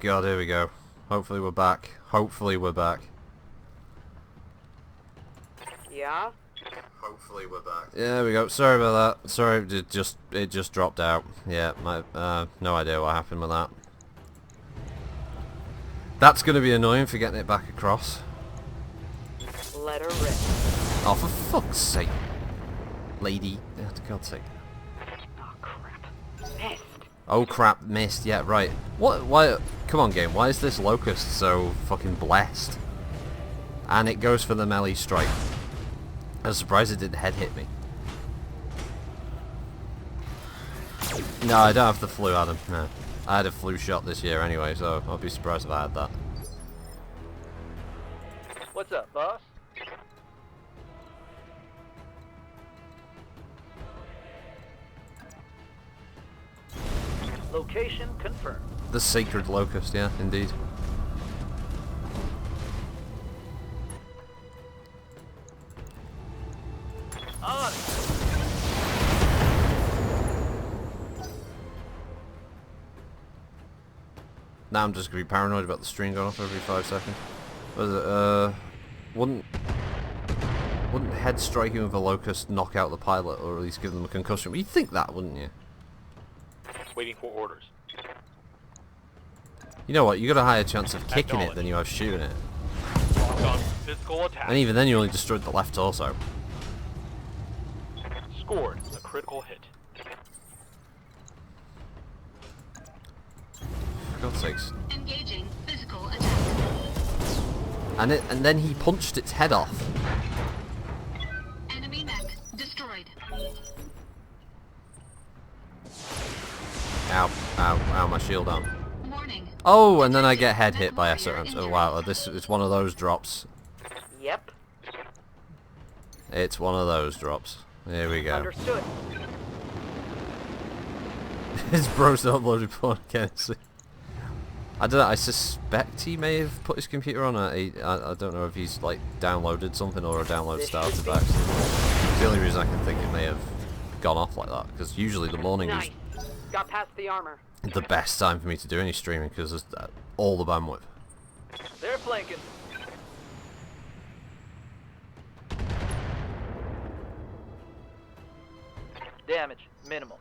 God, here we go. Hopefully we're back. Hopefully we're back. Yeah? Hopefully we're back. Yeah, there we go. Sorry about that. Sorry, it just dropped out. Yeah, no idea what happened with that. That's gonna be annoying for getting it back across. Let her rip. Oh, for fuck's sake. Lady. Oh, for God's sake. Oh, crap. Missed. Oh crap, missed. Yeah, right. What? Why? Come on, game. Why is this locust so fucking blessed? And it goes for the melee strike. I was surprised it didn't head hit me. No, I don't have the flu, Adam. No. I had a flu shot this year anyway, so I'll be surprised if I had that. What's up, boss? Location confirmed. The sacred locust, yeah, indeed. On. Now I'm just gonna be paranoid about the stream going off every 5 seconds. Was it, wouldn't head striking with a locust knock out the pilot, or at least give them a concussion? You'd think that, wouldn't you? Waiting for orders. You know what, you got a higher chance of kicking it than you have shooting it. Lock on physical attack. And even then you only destroyed the left torso. Scored a critical hit. For God's sakes. Engaging physical attack. And then he punched its head off. Enemy mech destroyed. Ow, ow, ow, my shield on. Warning. Oh, and then I get head hit by a certain... Oh wow, it's one of those drops. Yep. It's one of those drops. Here we go. Understood. His bro's uploaded porn again. I don't know, I suspect he may have put his computer on I don't know if he's like downloaded something or a download started back. It's the only reason I can think it may have gone off like that, because usually the morning Nice. Got past the armor. is the best time for me to do any streaming, because there's all the bandwidth. They're flanking. Damage minimal.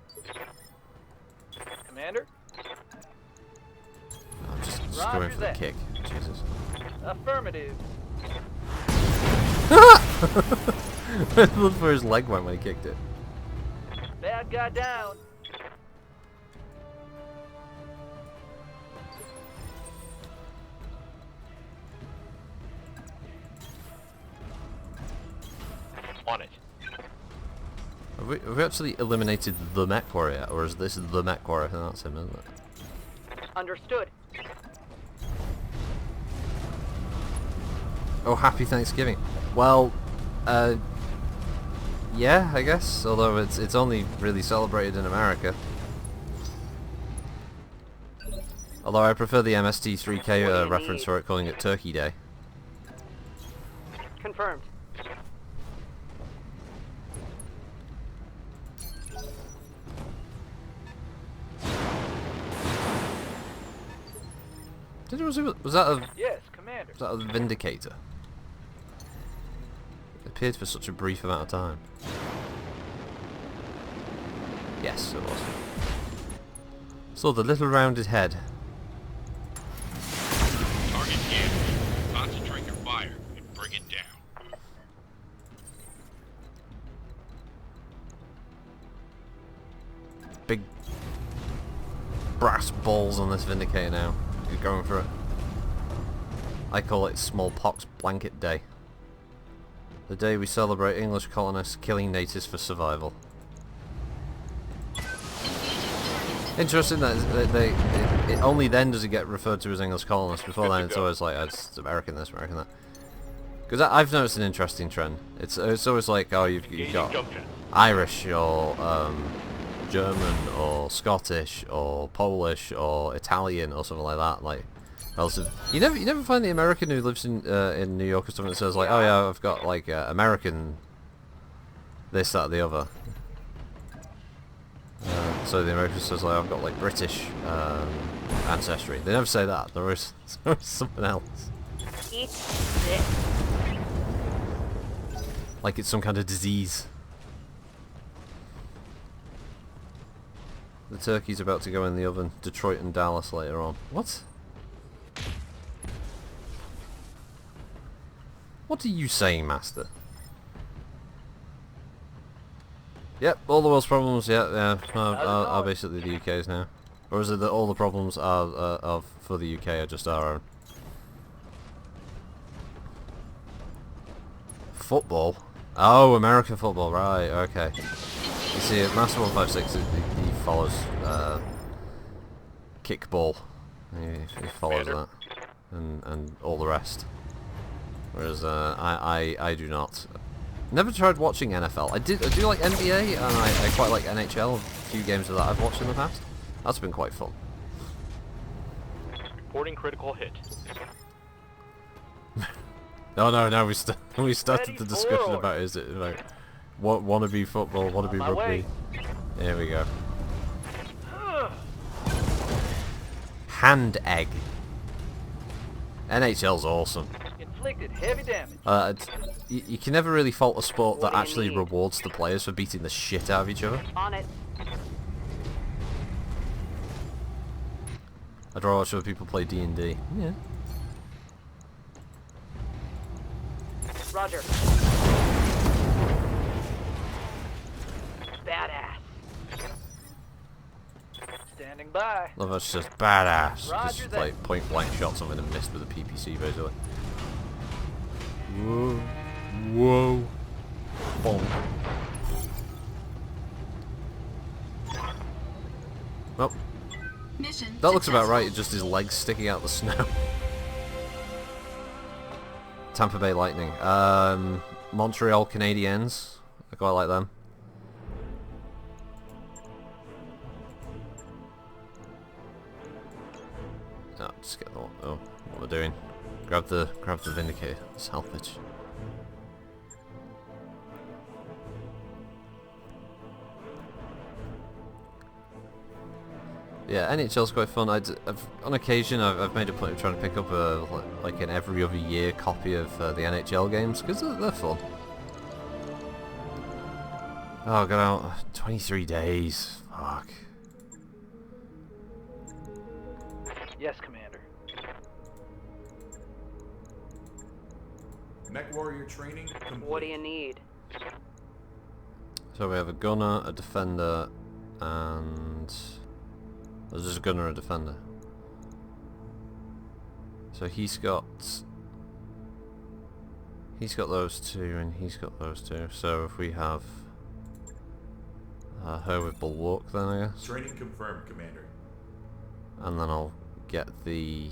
Commander? I'm just Roger going for the that. kick. Jesus. Affirmative. I looked for his leg went when he kicked it. Bad guy down. On it. Have we actually eliminated the mech warrior, or is this the mech warrior? No, that's him, isn't it? Understood. Oh, happy Thanksgiving. Well, yeah, I guess. Although it's only really celebrated in America. Although I prefer the MST3K reference for it, calling it Turkey Day. Confirmed. Was that a Yes, Commander. was that a Vindicator? It appeared for such a brief amount of time. Yes, it was. Saw the little rounded head. Target damaged. Concentrate your fire and bring it down. Big brass balls on this Vindicator now. He's going for it. I call it Smallpox Blanket Day. The day we celebrate English colonists killing natives for survival. Interesting that it only then does it get referred to as English colonists. Before then, it's always like, oh, it's American this, American that. Because I've noticed an interesting trend. It's always like, oh, you've got Irish or German or Scottish or Polish or Italian or something like that. Like, also, you never find the American who lives in New York or something that says like, oh yeah, I've got like American this, that, or the other. So the American says like, I've got like British ancestry. They never say that. There is something else. Eat this. Like it's some kind of disease. The turkey's about to go in the oven. Detroit and Dallas later on. What? What are you saying, Master? Yep, all the world's problems, yeah, are basically the UK's now. Or is it that all the problems are for the UK are just our own? Football? Oh, American football, right, okay. You see, Master 156, he follows kickball. He follows that. And all the rest. Whereas I do not. Never tried watching NFL. I do like NBA, and I quite like NHL. A few games of that I've watched in the past. That's been quite fun. Reporting critical hit. No, we started the discussion about is it like wannabe football, wannabe rugby. There we go. Hand egg. NHL's awesome. Inflicted heavy damage. You can never really fault a sport that actually rewards the players for beating the shit out of each other. On it. I'd rather watch other people play D&D. Yeah. Roger. Badass. Standing by. Love that's just badass. Roger Just that. like point blank shots I'm gonna miss with a PPC basically. Whoa. Whoa. Boom. Well, Mission that looks about right, successful. it's just his legs sticking out of the snow. Tampa Bay Lightning. Montreal Canadiens. I quite like them. Oh, just get the one. Oh, what am I doing? Grab the Vindicator salvage. Yeah, NHL's quite fun. On occasion, I've made a point of trying to pick up like an every other year copy of the NHL games because they're fun. Oh, got out 23 days. Fuck. Yes, Commander. Mech Warrior training complete. What do you need? So we have a gunner, a defender, and there's just a gunner and a defender. So he's got those two, and he's got those two. So if we have her with bulwark, then I guess, Training confirmed, Commander. and then I'll get the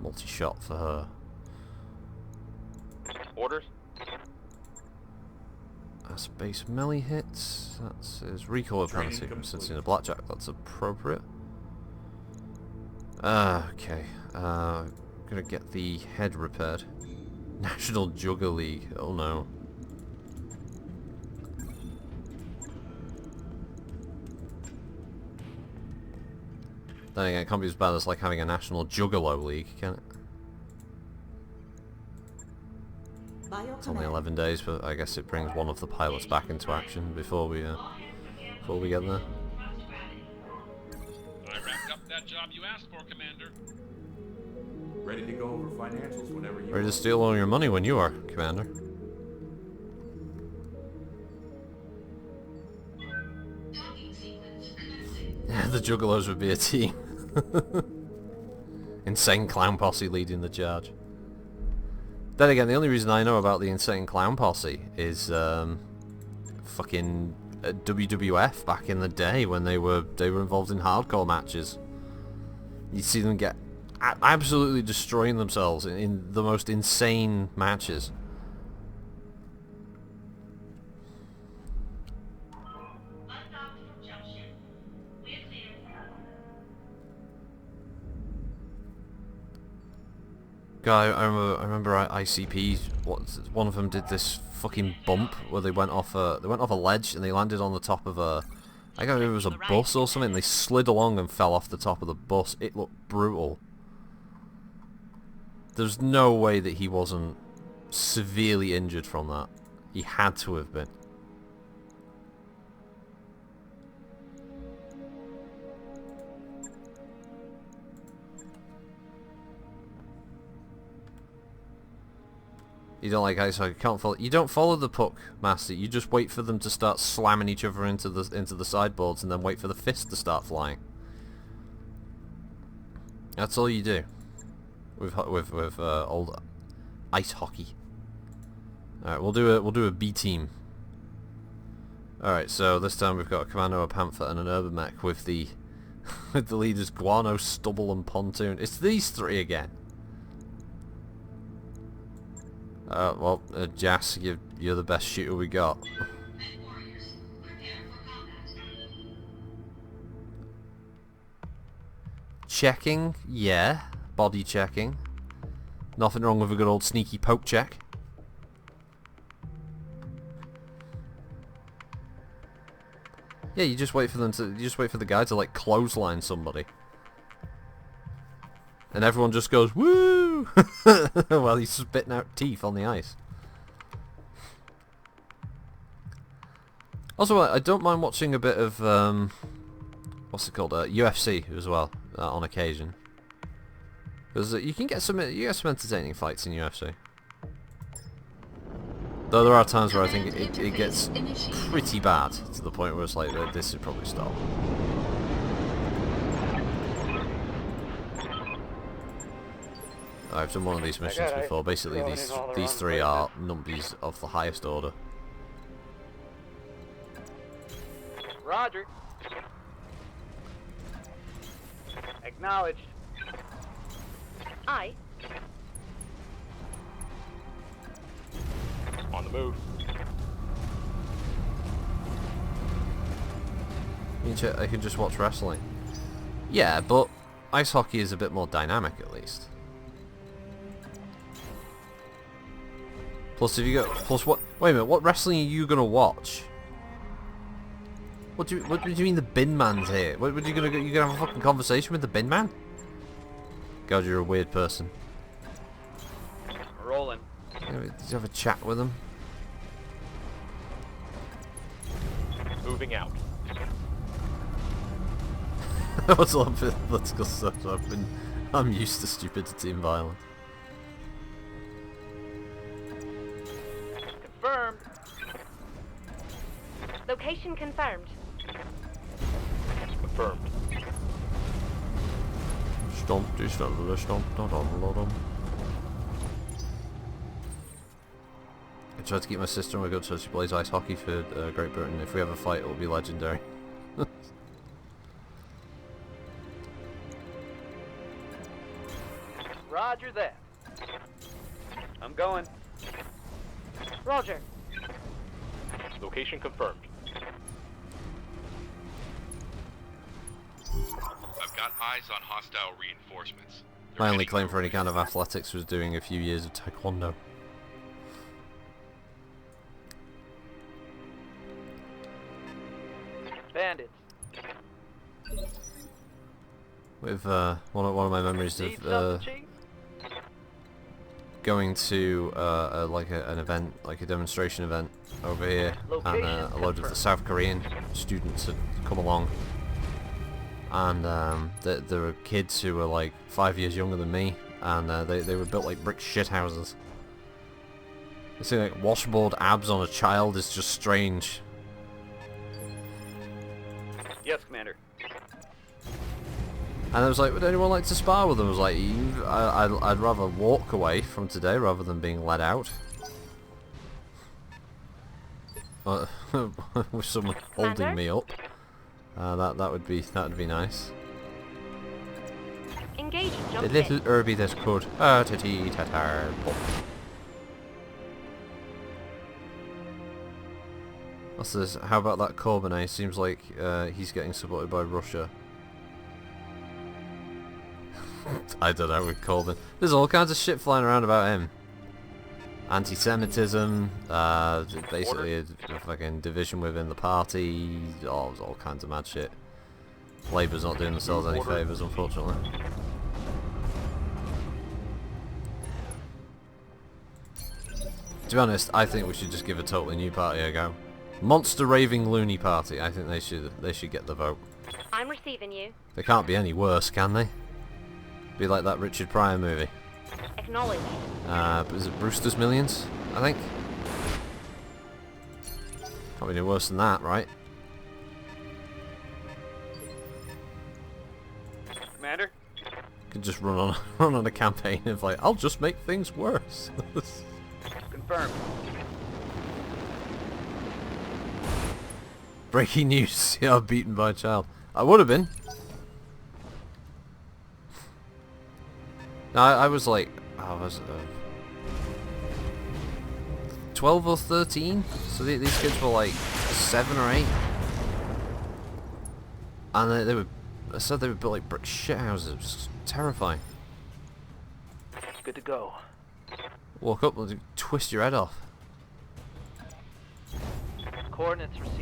multi-shot for her. Orders. Space melee hits. That's his recoil Training penalty. complete. Since in a blackjack, that's appropriate. Okay. Gonna get the head repaired. National Jugger League. Oh no. Then again, it can't be as bad as like having a National Juggalo League, can it? It's only 11 days, but I guess it brings one of the pilots back into action before we get there. I wrapped up that job you asked for, Commander. Ready to go over financials whenever you Ready to are. steal all your money when you are, Commander. Docking sequence commencing. The Juggalos would be a team. Insane Clown Posse leading the charge. Then again, the only reason I know about the Insane Clown Posse is fucking WWF back in the day when they were involved in hardcore matches. You see them get absolutely destroying themselves in the most insane matches. Undocked from junction. We're clear. Guy, I remember ICP. One of them did this fucking bump where they went off a ledge and they landed on the top of a I can't remember if it was a bus or something. They slid along and fell off the top of the bus. It looked brutal. There's no way that he wasn't severely injured from that. He had to have been. You don't like ice hockey. Can't follow. You don't follow the puck, Master. You just wait for them to start slamming each other into the sideboards, and then wait for the fist to start flying. That's all you do with old ice hockey. All right, we'll do a B team. All right, so this time we've got a commando, a panther, and an urban mech with the with the leaders Guano, Stubble, and Pontoon. It's these three again. Well, Jas, you're the best shooter we got. Men warriors, prepare for combat. Checking, yeah. Body checking. Nothing wrong with a good old sneaky poke check. Yeah, you just wait for the guy to like clothesline somebody. And everyone just goes, woo! While he's spitting out teeth on the ice. Also, I don't mind watching a bit of, what's it called, UFC as well, on occasion. Because you get some entertaining fights in UFC. Though there are times where I think it gets pretty bad, to the point where it's like, this should probably stop. I've done one of these missions before. Basically, these three are numbies of the highest order. Roger. Acknowledged. Aye. On the move. I can just watch wrestling. Yeah, but ice hockey is a bit more dynamic, at least. Plus, if you go, what? Wait a minute, what wrestling are you gonna watch? What do you mean the bin man's here? What you gonna have a fucking conversation with the bin man? God, you're a weird person. Rolling. You have a chat with him. Moving out. What's up with political stuff? I'm used to stupidity and violence. Confirmed. Location confirmed. Confirmed. Stomp, I tried to keep my sister on my good so she plays ice hockey for Great Britain. If we have a fight, it'll be legendary. Roger that. I'm going. Roger. Location confirmed. I've got eyes on hostile reinforcements. My only claim for any kind of athletics was doing a few years of taekwondo. Bandits. With one of my memories Need of something, Chief? going to an event, like a demonstration event over here, and a load of the South Korean students had come along, and there were kids who were like 5 years younger than me, and they were built like brick shithouses. You see, like, washboard abs on a child is just strange. Yes, Commander. And I was like, would anyone like to spar with them? I was like, I'd rather walk away from today rather than being let out. With someone holding me up. That would be nice. Engage jump A little pit. herby that could. Tatar. What's this? How about that Corbin? Seems like he's getting supported by Russia. I don't know with Corbin. There's all kinds of shit flying around about him. anti-Semitism, basically a fucking division within the party, all kinds of mad shit. Labour's not doing themselves any favours, unfortunately. To be honest, I think we should just give a totally new party a go. Monster Raving Loony Party. I think they should get the vote. I'm receiving you. They can't be any worse, can they? Be like that Richard Pryor movie. Acknowledged. Is it Brewster's Millions? I think. Can't be any worse than that, right? Commander? Could just run on a campaign of like, I'll just make things worse. Confirmed. Breaking news: yeah, beaten by a child. I would have been. No, I was like, I was 12 or 13, so these kids were like 7 or 8, and they were. I said they were built like brick shit houses. It was terrifying. Good to go. Walk up and twist your head off. Coordinates received.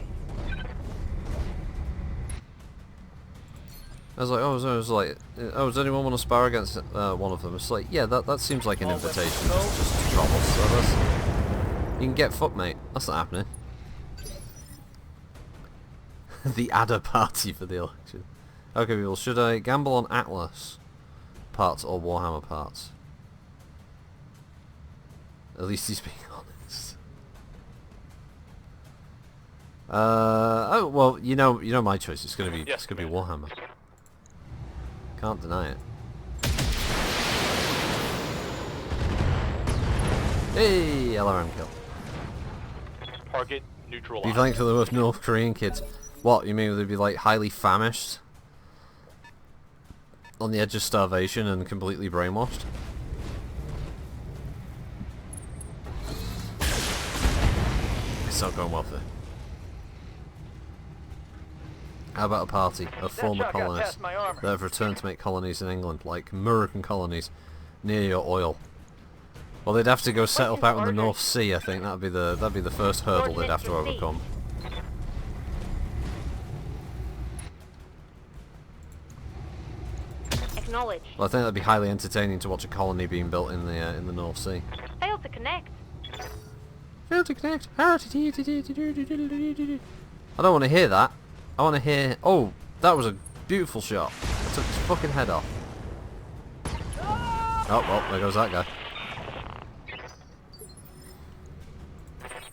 I was like, does anyone want to spar against one of them? It's like, yeah, that seems like an invitation just to trouble. So that's, you can get fucked, mate. That's not happening. The adder party for the election. Okay, people, should I gamble on Atlas parts or Warhammer parts? At least he's being honest. Oh well, you know my choice. It's gonna be Warhammer. Can't deny it. Hey, LRM kill. Target neutralized. Be thankful there were North Korean kids. What, you mean they'd be like highly famished? On the edge of starvation and completely brainwashed? It's not going well for. How about a party of former colonists that have returned to make colonies in England, like American colonies, near your oil? Well, they'd have to go set up out in the North Sea. I think that'd be the first hurdle they'd have to overcome. Acknowledged. Well, I think that'd be highly entertaining to watch a colony being built in the North Sea. Failed to connect. Failed to connect. I don't want to hear that. I want to hear... Oh, that was a beautiful shot. I took his fucking head off. Oh, well, there goes that guy.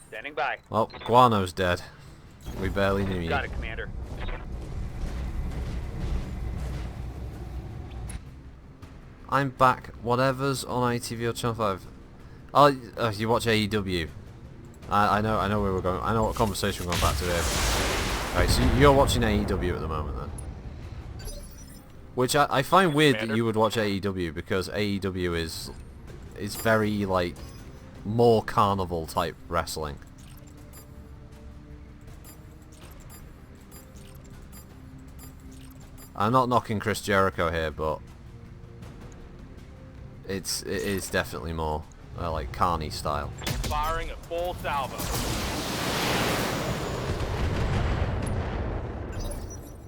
Standing by. Well, Guano's dead. We barely knew you. Got it, Commander. I'm back. Whatever's on ITV or Channel 5. Oh, you watch AEW. I know where we're going. I know what conversation we're going back to here. Right, so you're watching AEW at the moment then? Which I find weird that you would watch AEW, because AEW is very like more carnival type wrestling. I'm not knocking Chris Jericho here, but it is definitely more like carny style. Firing a full salvo.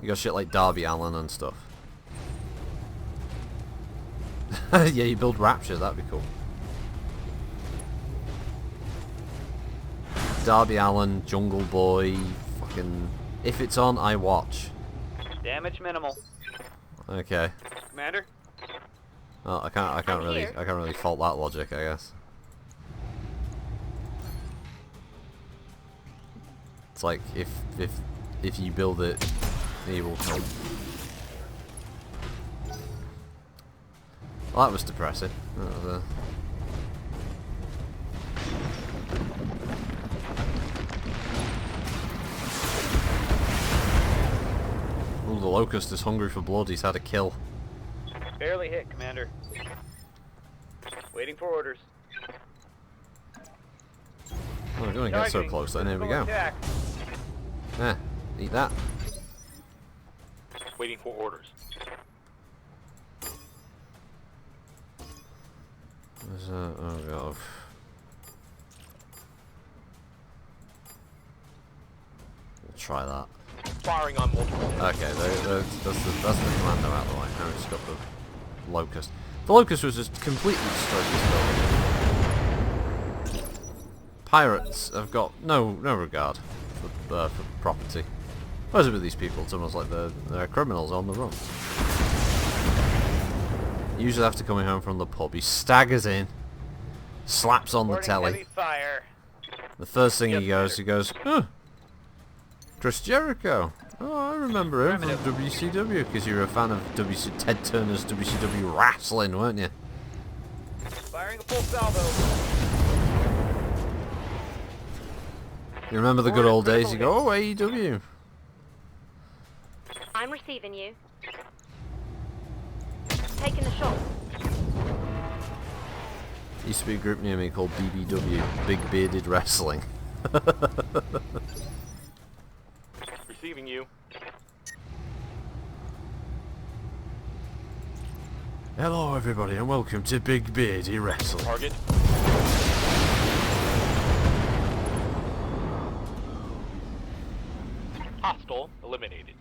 You got shit like Darby Allin and stuff. Yeah, you build Rapture, that'd be cool. Darby Allin, Jungle Boy, fucking... If it's on, I watch. Damage minimal. Okay. Commander? Well, I can't really fault that logic, I guess. It's like if you build it, he will come. Well, that was depressing. That was, Ooh, the Locust is hungry for blood. He's had a kill. Barely hit, Commander. Waiting for orders. Oh, we're going to get so close then. Here we go. Attack. Yeah, eat that. Waiting for orders. There's, oh god. try that. Firing on multiple. Okay, that's the commando out of the way. Now we've just got the Locust. The Locust was just completely destroyed this building. Pirates have got no regard for property. What is it with these people? It's almost like they're criminals on the run. Usually after coming home from the pub, he staggers in, slaps on the telly. Heavy fire. The first thing Yes, he goes, huh, Chris Jericho. Oh, I remember him from Affirmative. WCW, because you were a fan of Ted Turner's WCW wrestling, weren't you? Firing a full salvo. You remember the good old days? You go, oh, AEW. I'm receiving you. Taking the shot. Used to be a group near me called BBW, Big Bearded Wrestling. Receiving you. Hello everybody and welcome to Big Beardy Wrestling. Target. Hostile eliminated.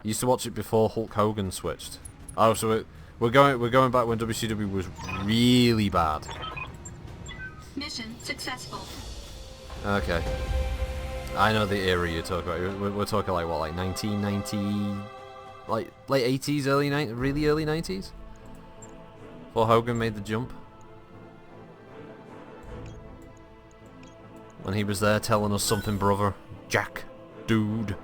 Used to watch it before Hulk Hogan switched. Oh, so we're going back when WCW was really bad. Mission successful. Okay. I know the era you're talking about. We're talking like what, like 1990, like late 80s, really early 90s? Before Hogan made the jump. When he was there telling us something, brother. Jack, dude.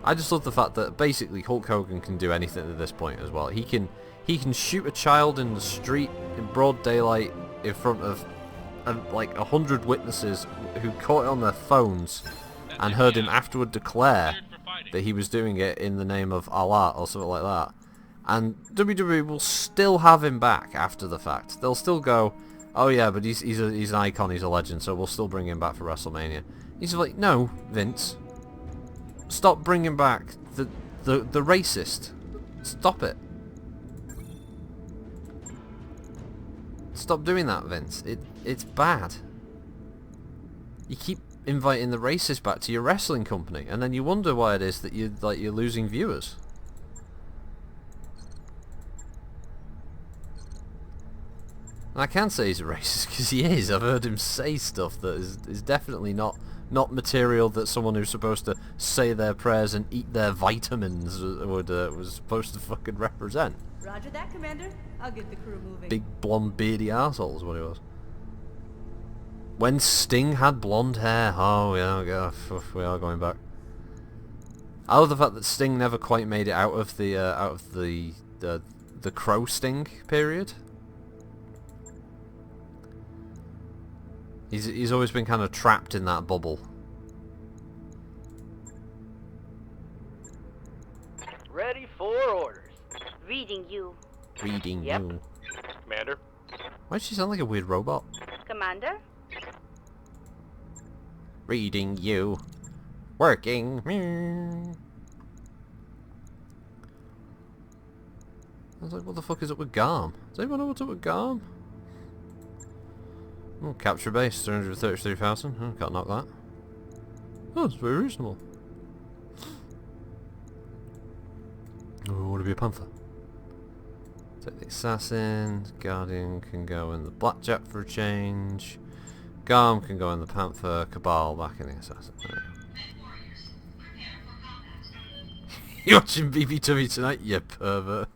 I just love the fact that basically Hulk Hogan can do anything at this point as well. He can shoot a child in the street in broad daylight in front of like 100 witnesses who caught it on their phones and heard him afterward declare that he was doing it in the name of Allah or something like that. And WWE will still have him back after the fact. They'll still go, oh yeah, but he's an icon, he's a legend, so we'll still bring him back for WrestleMania. He's like, no, Vince. Stop bringing back the racist. Stop it. Stop doing that, Vince. It's bad. You keep inviting the racist back to your wrestling company, and then you wonder why it is that you're losing viewers. And I can say he's a racist because he is. I've heard him say stuff that is definitely not material that someone who's supposed to say their prayers and eat their vitamins was supposed to fucking represent. Roger that, Commander. I'll get the crew moving. Big blonde beardy arsehole is what he was. When Sting had blonde hair. Oh yeah, we are going back. I love the fact that Sting never quite made it out of the Crow Sting period. He's always been kind of trapped in that bubble. Ready for orders. Reading you. Reading Yep. you. Commander. Why does she sound like a weird robot? Commander? Reading you. Working. I was like, what the fuck is up with Garm? Does anyone know what's up with Garm? Oh, capture base, 333,000. Oh, can't knock that. Oh, it's very reasonable. Oh, I want to be a panther. Take the assassin. Guardian can go in the blackjack for a change. Garm can go in the panther. Cabal back in the assassin. There Warriors, prepare for combat. you watching BBW tonight, you pervert?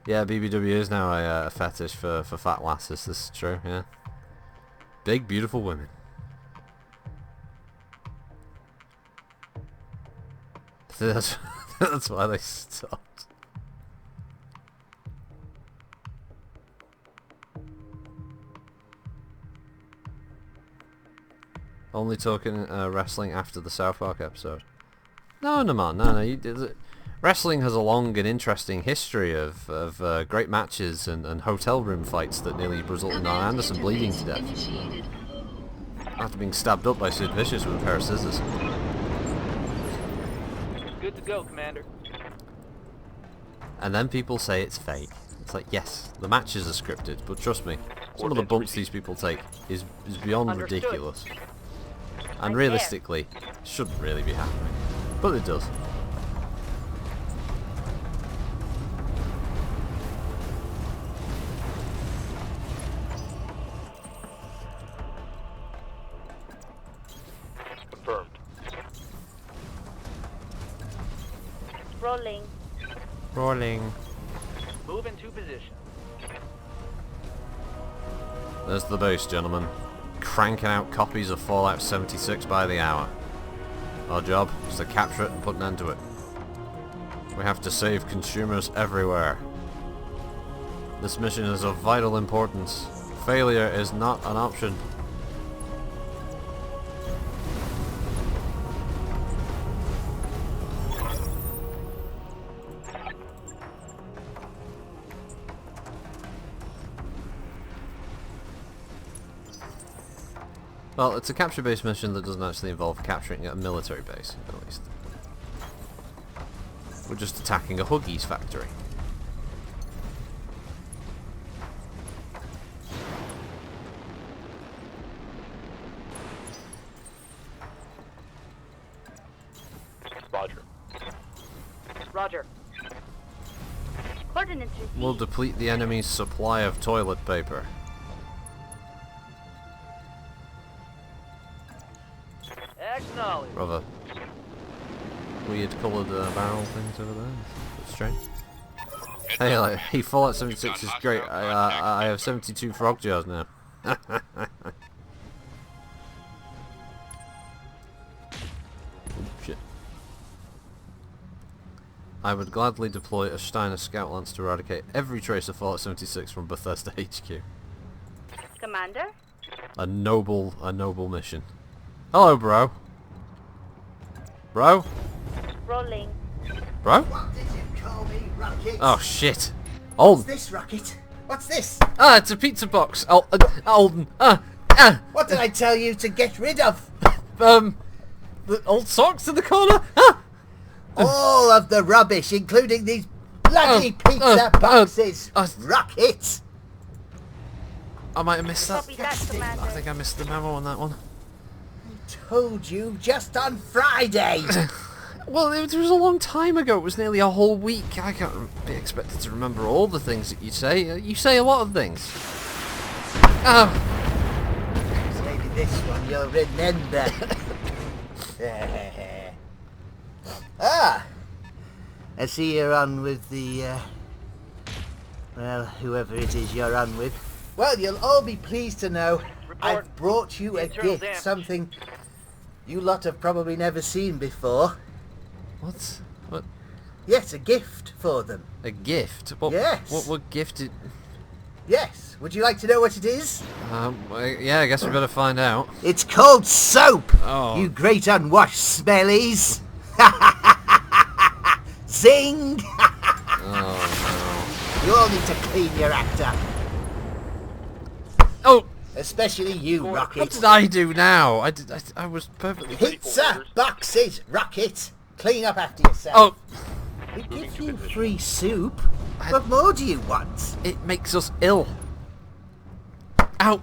Yeah, BBW is now a fetish for fat lasses, this is true, yeah. Big, beautiful women. That's why they stopped. Only talking wrestling after the South Park episode. No, man, no. Wrestling has a long and interesting history of great matches and hotel room fights that nearly resulted in Arn Anderson bleeding to death. Initiated. After being stabbed up by Sid Vicious with a pair of scissors. Good Good to go, Commander. And then people say it's fake. It's like, yes, the matches are scripted, but trust me, some of the bumps these people take is beyond Understood. ridiculous. And Right realistically, shouldn't really be happening. But it does. Confirmed. Rolling. Rolling. Move into position. There's the base, gentlemen. Cranking out copies of Fallout 76 by the hour. Our job is to capture it and put an end to it. We have to save consumers everywhere. This mission is of vital importance. Failure is not an option. Well, it's a capture-based mission that doesn't actually involve capturing a military base, at least. We're just attacking a Huggies factory. Roger. Roger. Coordinates received. We'll deplete the enemy's supply of toilet paper. Acknowledge. Rather weird coloured barrel things over there. That's strange. Hey, like, hey, Fallout 76 is great. I have 72 frog jars now. Oh, shit. I would gladly deploy a Steiner Scout Lance to eradicate every trace of Fallout 76 from Bethesda HQ. Commander? A noble mission. Hello, bro. Bro? Rolling. Bro? What did you call me, Rocket? Oh, shit. What's Alden. this, Rocket? What's this? Ah, it's a pizza box. Alden. What did I tell you to get rid of? The old socks in the corner. Ah! All of the rubbish, including these bloody pizza boxes. Rocket! I might have missed that. Copy that, Commander. I think I missed the memo on that one. Told you just on Friday. Well, it was a long time ago. It was nearly a whole week. I can't be expected to remember all the things that you say. You say a lot of things. Oh. Maybe this one you'll remember. I see you're on with the, well, whoever it is you're on with. Well, you'll all be pleased to know I've brought you a Internal gift, damage. something you lot have probably never seen before. What? What? Yes, a gift for them. A gift? What? Yes. What gift? Yes, would you like to know what it is? Yeah, I guess we better find out. It's called soap, Oh. you great unwashed smellies. Zing! Oh You all need to clean your act up. no. Oh, Especially you, what Rocket. did I do now? I was perfectly. Pizza boxes, Rocket. Clean up after yourself. Oh, We give you free soup. What more do you want? it makes us ill. Ow.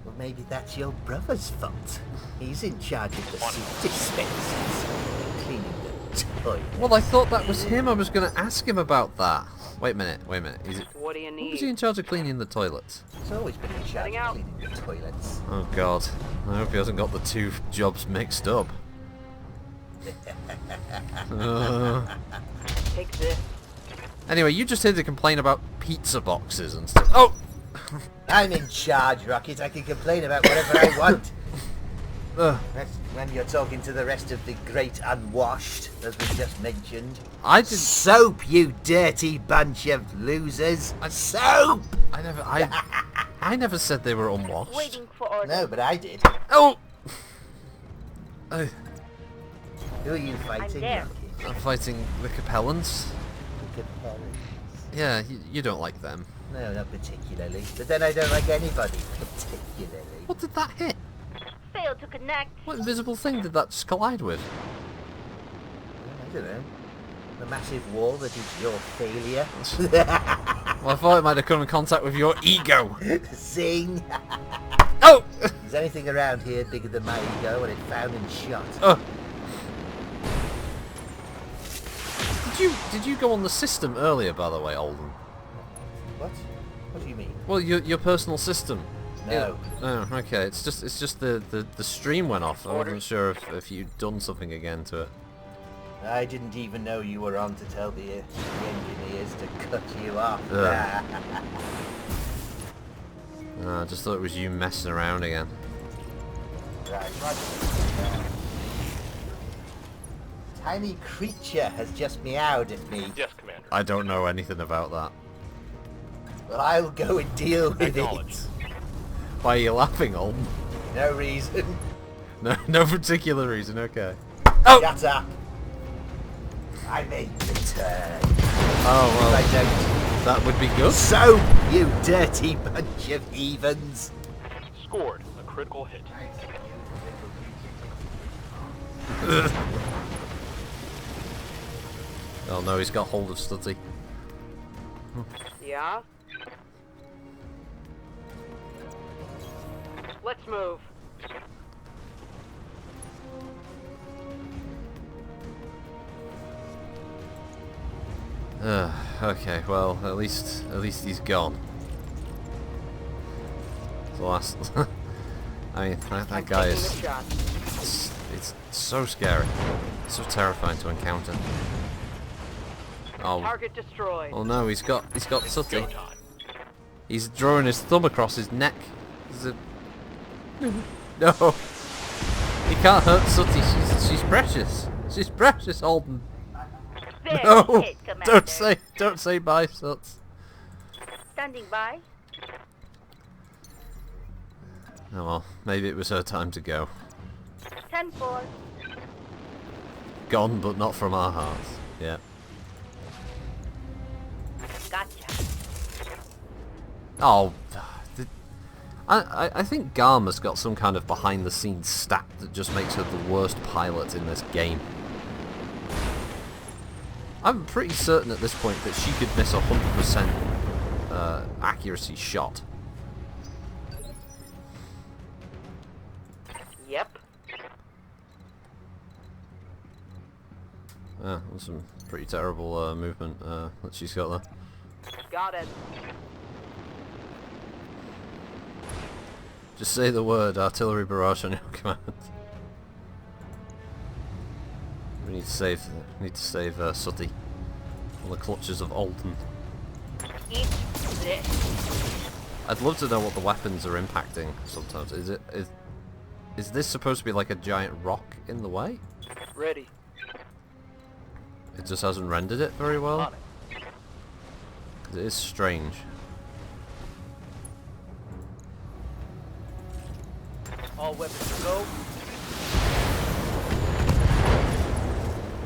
Well, maybe that's your brother's fault. He's in charge of the soup dispensers. Cleaning the toilet. Well, I thought that was him. I was going to ask him about that. Wait a minute. Is it? What do you Was he in charge of cleaning the toilets? He's always been in charge Heading of out. cleaning the toilets. Oh God. I hope he hasn't got the two jobs mixed up. Take this. Anyway, you just here to complain about pizza boxes and stuff. Oh! I'm in charge, Rocket. I can complain about whatever I want. That's when you're talking to the rest of the great unwashed, as we just mentioned. I didn't. Soap, you dirty bunch of losers. Soap! I never said they were unwashed. Waiting for orders. No, but I did. Oh! Who are you fighting, there. Rocket? I'm fighting the Capellans. The Capellans. Yeah, you don't like them. No, not particularly. But then I don't like anybody particularly. What did that hit? Failed to connect. What invisible thing did that just collide with? Well, I don't know. The massive wall that is your failure. Well, I thought it might have come in contact with your ego. Zing! Oh! Is anything around here bigger than my ego and it found and shot? Did you go on the system earlier, by the way, Alden? What? What do you mean? Well, your personal system. No. Oh, okay. It's just the stream went off. I wasn't sure if you'd done something again to it. I didn't even know you were on to tell the engineers to cut you off. I just thought it was you messing around again. Right. Tiny creature has just meowed at me. Yes, Commander. I don't know anything about that. Well, I'll go and deal with Acknowledged. it. Why are you laughing, Alden? No reason. No particular reason. Okay. Oh! Shut up. I made the turn. Oh well. If I don't. That would be good. So, you dirty bunch of heathens. Scored a critical hit. Oh no, he's got hold of Stutty. Yeah? Let's move. Okay, well, at least he's gone. The last. I mean, that guy is. It's so scary, so terrifying to encounter. Oh. Target destroyed. Oh no, he's got Sutty. Go time. He's drawing his thumb across his neck. No, he can't hurt Sutty. She's precious. She's precious, Alden. Very No, hit, Commander. don't say bye, Suts. Standing by. Oh well, maybe it was her time to go. 10-4. Gone, but not from our hearts. Yeah. Gotcha. Oh, I think Garma's got some kind of behind-the-scenes stat that just makes her the worst pilot in this game. I'm pretty certain at this point that she could miss 100% accuracy shot. Yep. Yeah, that's some pretty terrible movement that she's got there. Got it. Just say the word artillery barrage on your command. We need to save Sutty from the clutches of Alden. Eat this. I'd love to know what the weapons are impacting sometimes. Is this supposed to be like a giant rock in the way? Ready. It just hasn't rendered it very well. On it. 'Cause it is strange. All weapons go.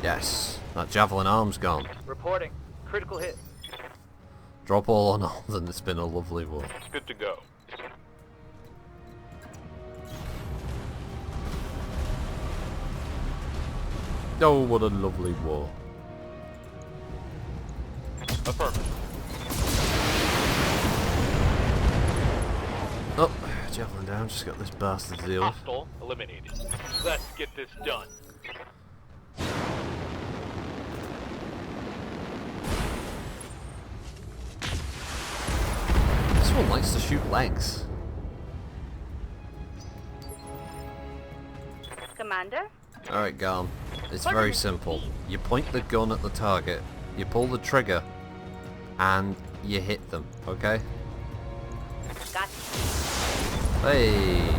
Yes, that javelin arm's gone. Reporting. Critical hit. Drop all on Alden. It's been a lovely war. Good to go. Oh, what a lovely war. Affirmative. Oh, javelin down. Just got this bastard to deal with. Hostile eliminated. Let's get this done. This one likes to shoot legs. Commander? Alright, Garm. It's very simple. You point the gun at the target, you pull the trigger, and you hit them, okay? Gotcha. Hey!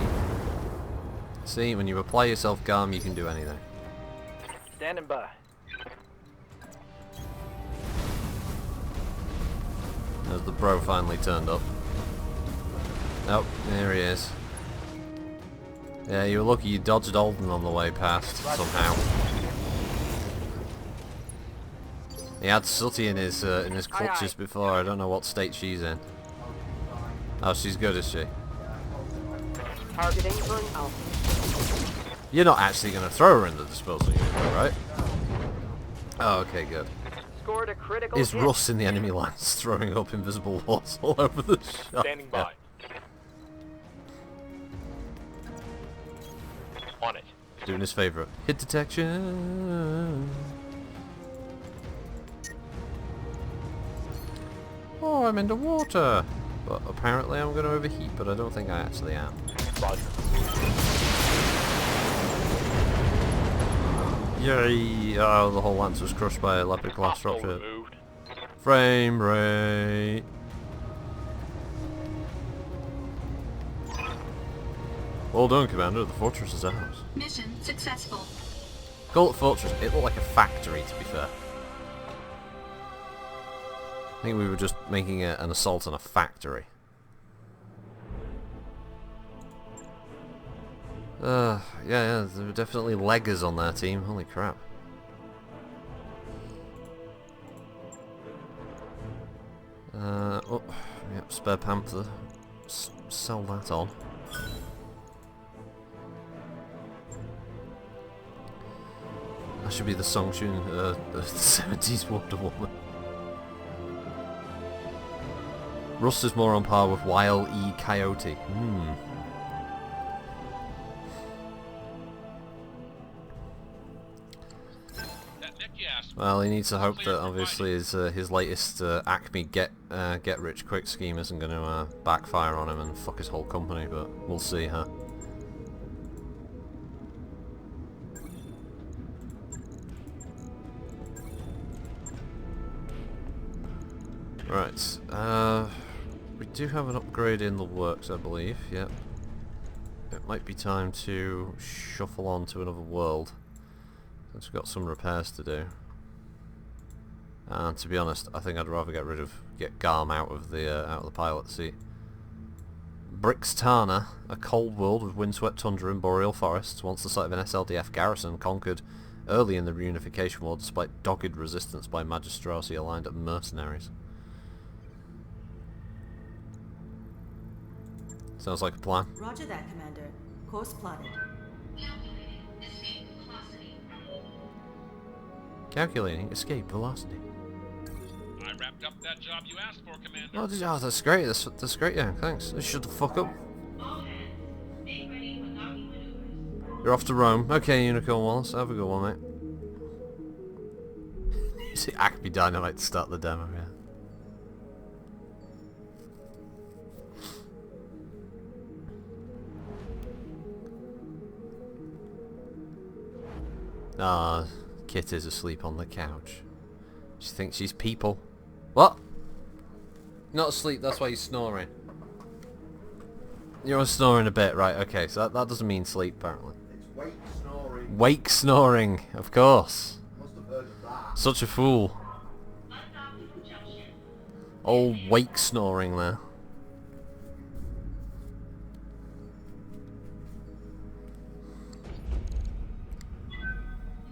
See, when you apply yourself, Garm, you can do anything. Standing by. As the bro finally turned up. Oh, there he is. Yeah, you were lucky you dodged Alden on the way past, somehow. He had Sutty in his clutches before. I don't know what state she's in. Oh, she's good, is she? Targeting burn out. You're not actually going to throw her in the disposal unit, though, right? Oh, okay, good. Scored a critical Is hit. Russ in the enemy lines throwing up invisible walls all over the shop? Standing by. On it. Doing his favourite. Hit detection. Oh, I'm in the water. But apparently I'm going to overheat, but I don't think I actually am. Roger. Yay! Oh, the whole lance was crushed by a leopard class Hostile dropship. removed. Frame rate. Well done, Commander. The fortress is ours. Mission successful. Call it fortress. It looked like a factory, to be fair. I think we were just making an assault on a factory. Yeah, there were definitely leggers on their team. Holy crap. Oh, yep, spare panther. Sell that on. That should be the song tune, the 70s Wonder Woman. Rust is more on par with Wile E. Coyote. That Nick you asked for. Well, he needs to hope that obviously his latest Acme get rich quick scheme isn't going to backfire on him and fuck his whole company, but we'll see, huh? Right, we do have an upgrade in the works, I believe, yep. It might be time to shuffle on to another world, since we've got some repairs to do. And to be honest, I think I'd rather get Garm out of the pilot seat. Brixtana, a cold world with windswept tundra and boreal forests, once the site of an SLDF garrison, conquered early in the reunification war despite dogged resistance by magistrati aligned at mercenaries. Sounds like a plan. Roger that, Commander. Course plotted. Calculating escape velocity. Calculating escape velocity. I wrapped up that job you asked for, Commander. Oh, that's great. That's great. Yeah, thanks. Shut the fuck up. All hands, make ready for docking maneuvers. You're off to Rome. Okay, Unicorn Wallace. Have a good one, mate. See Acme Dynamite to start the demo, yeah. Ah, Kit is asleep on the couch. She thinks she's people. What? Not asleep, that's why he's snoring. You're snoring a bit, right, okay, so that doesn't mean sleep, apparently. It's wake snoring. Wake snoring, of course. Must have heard of that. Such a fool. Undocking junction. Old wake snoring there.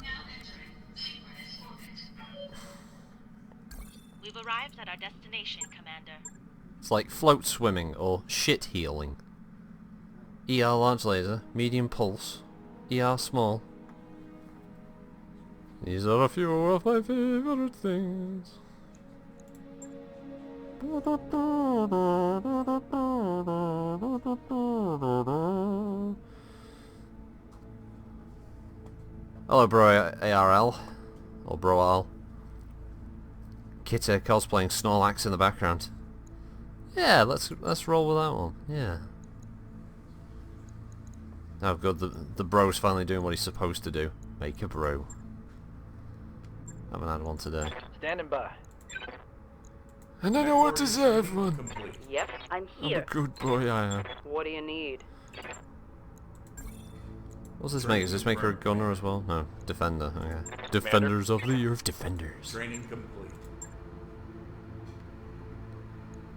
Now entering synchronous orbit. We've arrived at our destination, Commander. It's like float swimming or shit healing. ER large laser, medium pulse, ER small. These are a few of my favorite things. Hello, bro ARL or Broal. Kitta cosplaying Snorlax in the background. Yeah, let's roll with that one. Yeah. Oh good, the bro's finally doing what he's supposed to do. Make a bro. Haven't had one today. Standing by. And I know what to say, everyone. Complete. Yep, I'm I'm a here. good boy, I am. What do you need? What's this make? Does this make her a gunner as well? No, defender. Okay. Defenders of the Earth, defenders. Training complete.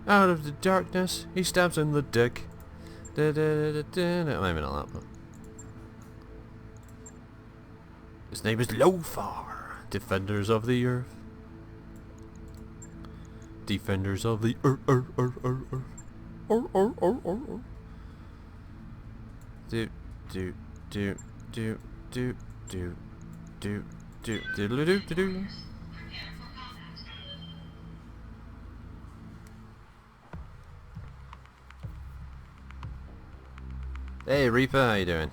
Out of the darkness, he stabs in the dick. Da, da, da, da, da. Maybe not that, but his name is Lofar. Defenders of the Earth. Defenders of the Earth. Do do do do do do do Do-do-do-do-do-do. Hey Reaper, how you doing?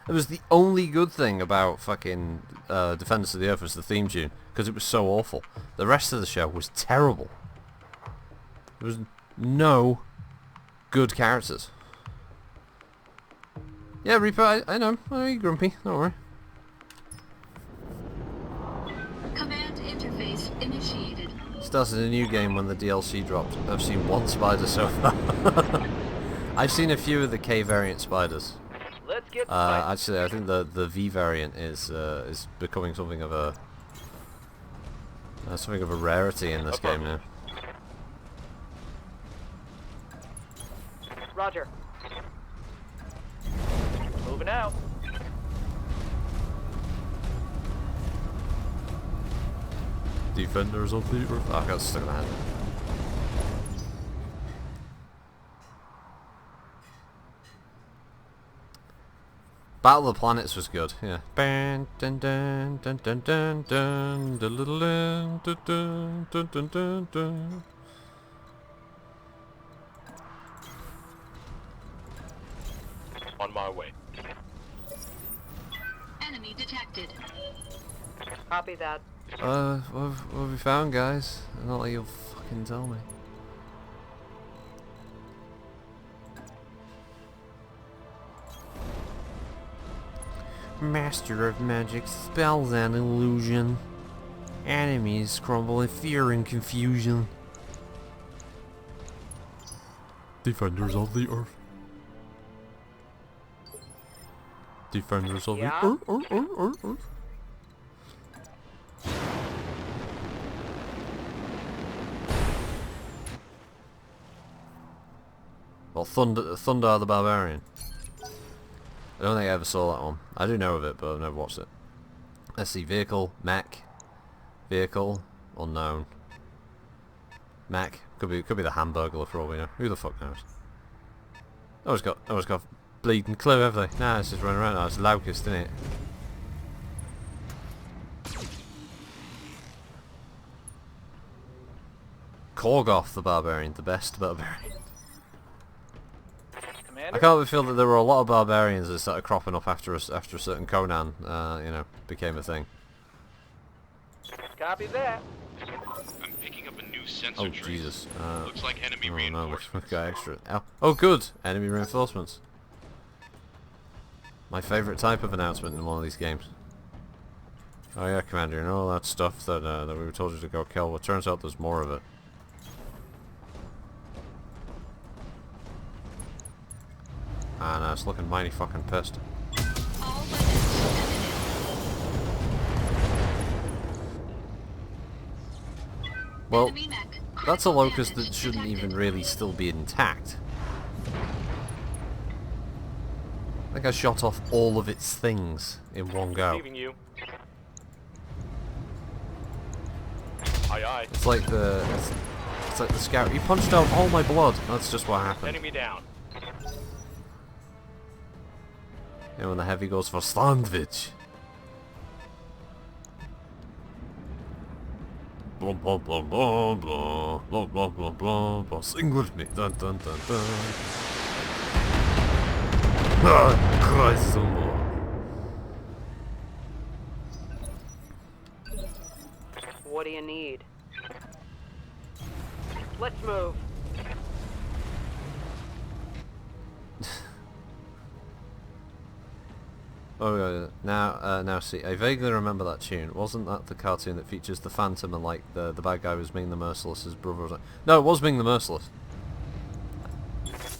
It was the only good thing about fucking Defenders of the Earth was the theme tune, because it was so awful. The rest of the show was terrible. There was no good characters. Yeah, Reaper, I know. You're grumpy. Don't worry. Command interface initiated. Started a new game when the DLC dropped. I've seen one spider so far. I've seen a few of the K variant spiders. Let's get Actually, I think the V variant is becoming something of a rarity in this game now. Roger. Moving out. Defenders of the Earth. Oh, I got stuck in my hand. Battle of the Planets was good, yeah. Dun dun dun dun dun dun dun dun dun dun dun dun dun dun. On my way. Enemy detected. Copy that. What have we found, guys? Not like you'll fucking tell me. Master of magic, spells and illusion. Enemies crumble in fear and confusion. Defenders of the Earth. Defenders of the Earth. Well, Thunder the Barbarian. I don't think I ever saw that one. I do know of it, but I've never watched it. Let's see, vehicle, mech, vehicle, unknown. Mech, could be the Hamburglar for all we know. Who the fuck knows? Always got a bleeding clue, have they? Nah, it's just running around. Oh, it's Laucus, isn't it? Korgoth the Barbarian, the best Barbarian. I can't feel that there were a lot of barbarians that started cropping up after a certain Conan, you know, became a thing. Copy that. I'm picking up a new sensor Oh trace. Jesus! Looks like enemy Oh no, reinforcements. we've got extra. Oh good, enemy reinforcements. My favourite type of announcement in one of these games. Oh yeah, Commander, and all that stuff that that we were told you to go kill. Well, it turns out there's more of it. And it's looking mighty fucking pissed. All weapons Well, enemy mech. that's a Critical locust damage that shouldn't detected. even really still be intact. I think I shot off all of its things in one go. Leaving you. Aye aye. It's like the scout. He punched out all my blood. That's just what happened. Enemy down. And when the heavy goes for sandwich. Blah blah blah blah blah blah blah blah blah blah. Sing with me. Dun dun dun dun. Cry some more. What do you need? Let's move. Oh yeah, now see, I vaguely remember that tune. Wasn't that the cartoon that features the Phantom and like the bad guy was Ming the Merciless's brother? Or something? No, it was Ming the Merciless.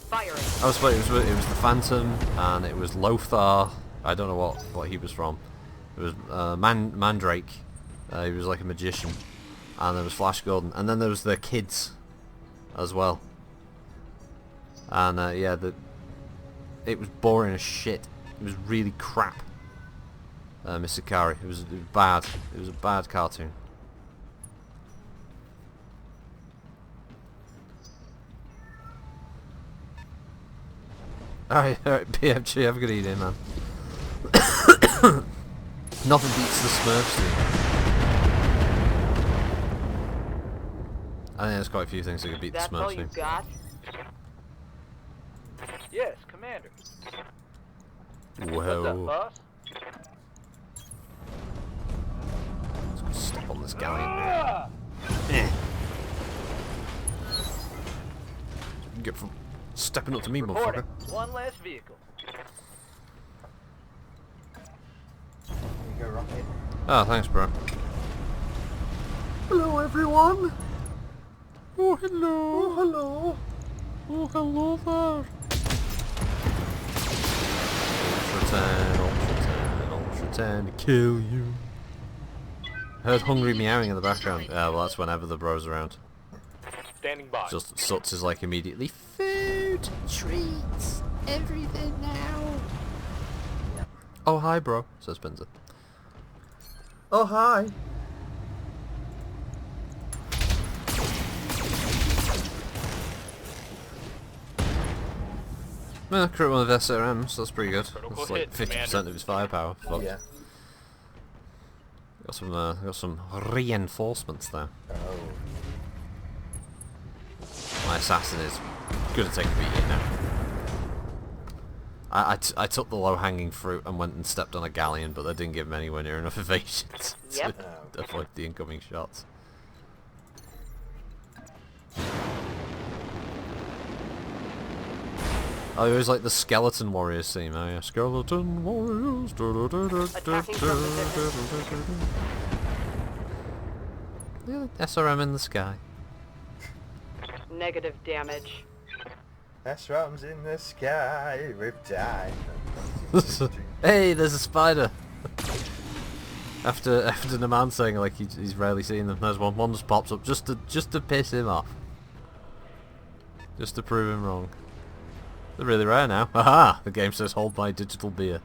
Firing. I was it was the Phantom and it was Lothar. I don't know what he was from. It was Mandrake. He was like a magician, and there was Flash Gordon, and then there was the kids as well. And yeah, it was boring as shit. It was really crap. Misakari. It was bad. It was a bad cartoon. Alright, PFG, have a good evening, man. Nothing beats the Smurfs theme. I think there's quite a few things that could beat the That's all Smurfs you theme. got? Yes, Commander. Whoa. boss? Stop on this galleon. You get from stepping up to me, Reporting. motherfucker. One last vehicle. There you go, Rocket. Oh, thanks, bro. Hello, everyone. Oh, hello. Oh, hello. Oh, hello there. Ultra 10, kill you. Heard hungry meowing in the background. Yeah, well, that's whenever the bro's around. Standing by. Just Suts is like immediately food, treats, everything now. Oh, hi, bro, says Spencer. Oh, hi. Well, crit one of SRMs, that's pretty good. Critical That's like hit, 50% Commander. of his firepower. Fuck. Yeah. Got some reinforcements there. Oh. My assassin is gonna take a beating now. I took the low-hanging fruit and went and stepped on a galleon, but that didn't give him anywhere near enough evasions Yep. to avoid the incoming shots. Oh, it was like the Skeleton Warriors theme, oh yeah. Skeleton Warriors. Attacking from position. Yeah, SRM in the sky. Negative damage. SRAM's in the sky with time. Hey, there's a spider. After the man saying like he's rarely seen them, there's one just pops up just to piss him off, just to prove him wrong. They're really rare now. Haha! The game says hold my digital beer.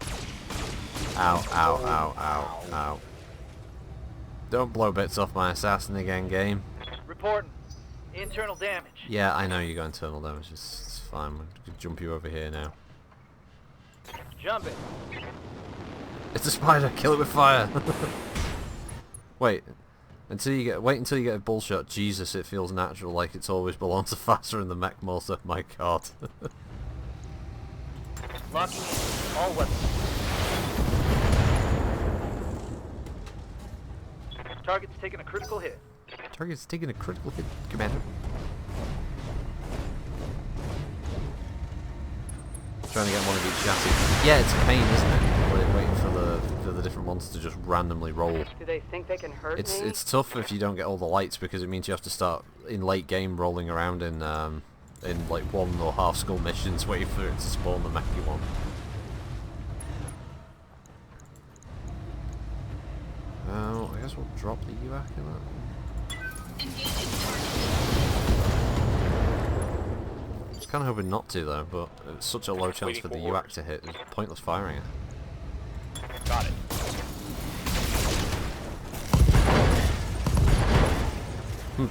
Ow! Ow! Ow! Ow! Ow! Don't blow bits off my assassin again, game. Reporting. Internal damage. Yeah, I know you got internal damage. It's fine. We can jump you over here now. Jump it. It's a spider. Kill it with fire. Wait until you get a bull shot. Jesus, it feels natural, like it's always belonged to faster in the mech motor. My God. Locking in. All weapons. Target's taking a critical hit. Target's taking a critical hit, Commander. Trying to get one of each chassis. Yeah, it's a pain, isn't it? Waiting for the different monsters to just randomly roll. Do they think they can hurt me? It's tough if you don't get all the lights, because it means you have to start in late game rolling around in like 1 or half skull missions waiting for it to spawn the mechy one. Well, I guess we'll drop the UAC in that. I was kind of hoping not to though, but it's such a low chance Waiting for the for UAC orders. to hit, it's pointless firing it. Got it.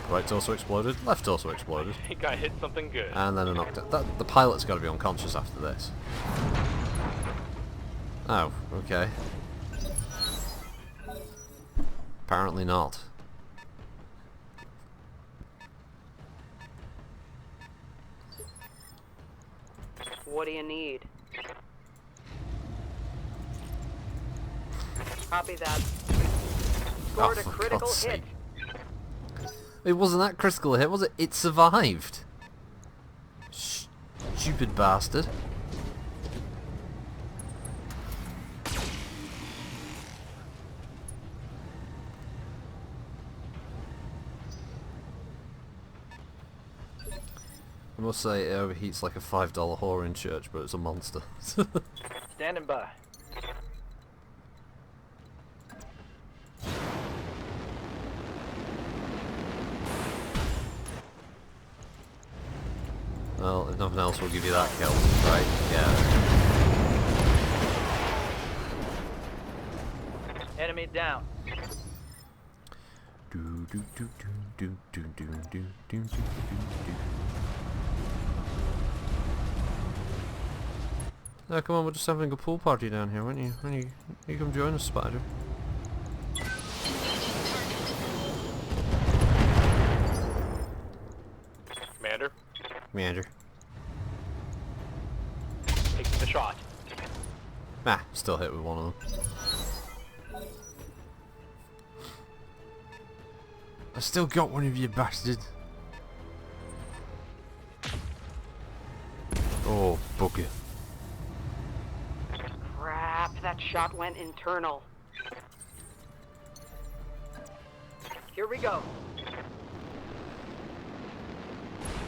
Right torso exploded, left torso exploded. I think I hit something good. And then a knockdown. The pilot's got to be unconscious after this. Oh, okay. Apparently not. What do you need? Copy that. Scored a for critical God's hit. sake. It wasn't that critical a hit, was it? It survived. Stupid bastard. I must say it overheats like a $5 whore in church, but it's a monster. Standing by. Well, if nothing else, we'll give you that kill, right? Yeah. Enemy down. Do do do do do do do do do do do. Oh, come on, we're just having a pool party down here, weren't you? You come join us, Spider. Commander, Meander. taking the shot. Ah, still hit with one of them. I still got one of you, bastard. Oh, bugger. Crap, that shot went internal. Here we go.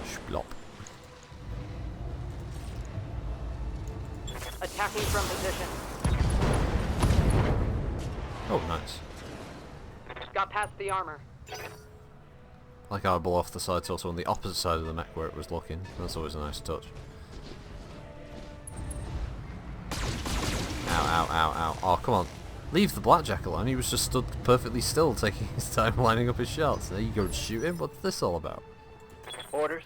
Splop. Attacking from position. Oh, nice. Got past the armor. Like I blow off the side also on the opposite side of the mech where it was looking. That's always a nice touch. Ow, ow, ow, ow. Oh, come on. Leave the blackjack alone. He was just stood perfectly still, taking his time lining up his shots. There you go and shoot him. What's this all about? Orders.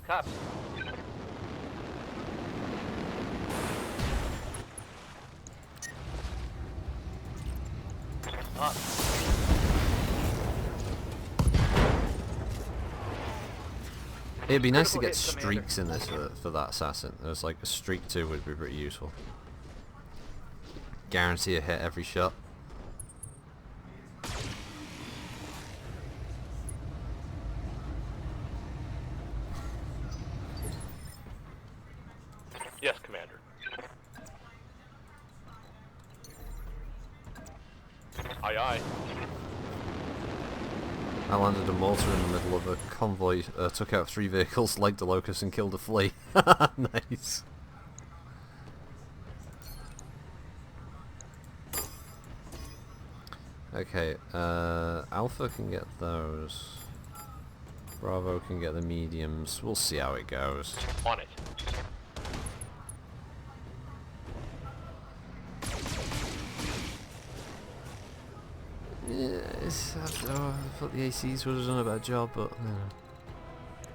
Copy. Up. It'd be nice to Critical get hit, Commander. streaks in this for that assassin. There's like a streak 2 would be pretty useful. Guarantee a hit every shot. Yes, Commander. Aye, aye. I landed a mortar in the middle of a convoy, took out 3 vehicles, legged a locust and killed a flea. Nice. Okay, Alpha can get those. Bravo can get the mediums. We'll see how it goes. On it. Yeah, I thought the ACs would have done a better job, but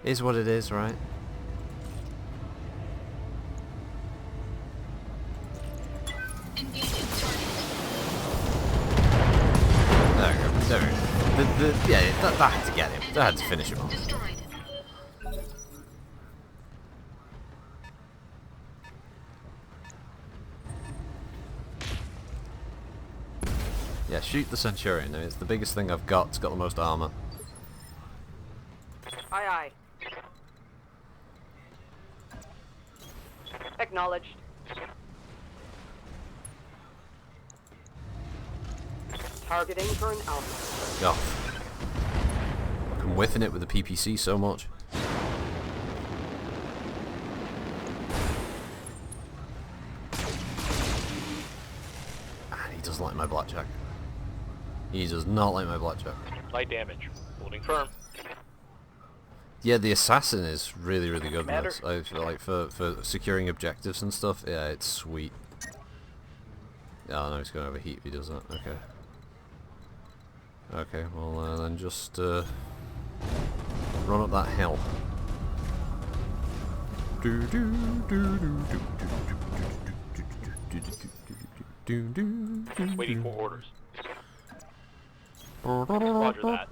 is what it is, right? There we go. There we go. Yeah, that had to get him. That had to finish him off. Yeah, shoot the Centurion. It's the biggest thing I've got. It's got the most armor. Aye, aye. Acknowledged. Targeting for an alpha. Oh. I'm whiffing it with the PPC so much. And he doesn't like my blackjack. He does not like my blackjack. Light damage. Holding firm. Yeah, the assassin is really, really good. Commander? I feel like for securing objectives and stuff. Yeah, it's sweet. Oh no, he's going to overheat if he does that. Okay. Okay, well then just run up that hill. Waiting for orders. Roger that.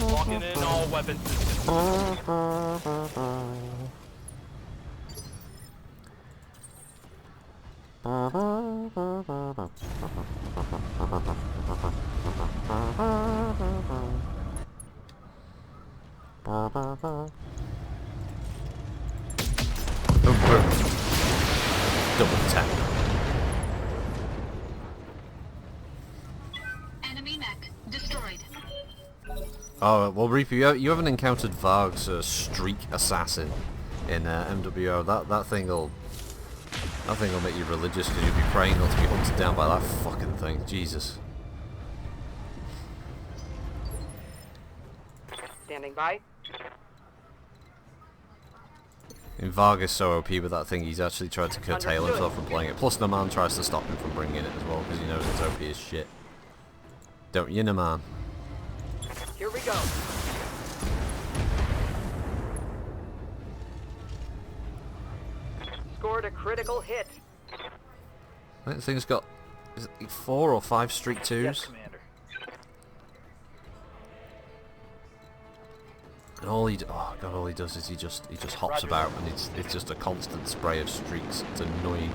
Locking in all weapon systems. Double tap. Enemy mech destroyed. Oh well, Reaper, you haven't encountered Varg's streak assassin in MWO. That thing'll make you religious because you'll be praying not to be hunted down by that fucking thing. Jesus. Standing by. In Varga's so OP with that thing, he's actually tried to curtail himself from playing it. Plus, Naman tries to stop him from bringing it as well, because he knows it's OP as shit. Don't you, Naman? Here we go. Scored a critical hit. I think the thing's got is it 4 or 5 streak 2s. Yes, Commander. And all he does is he just hops about, and it's just a constant spray of streaks. It's annoying.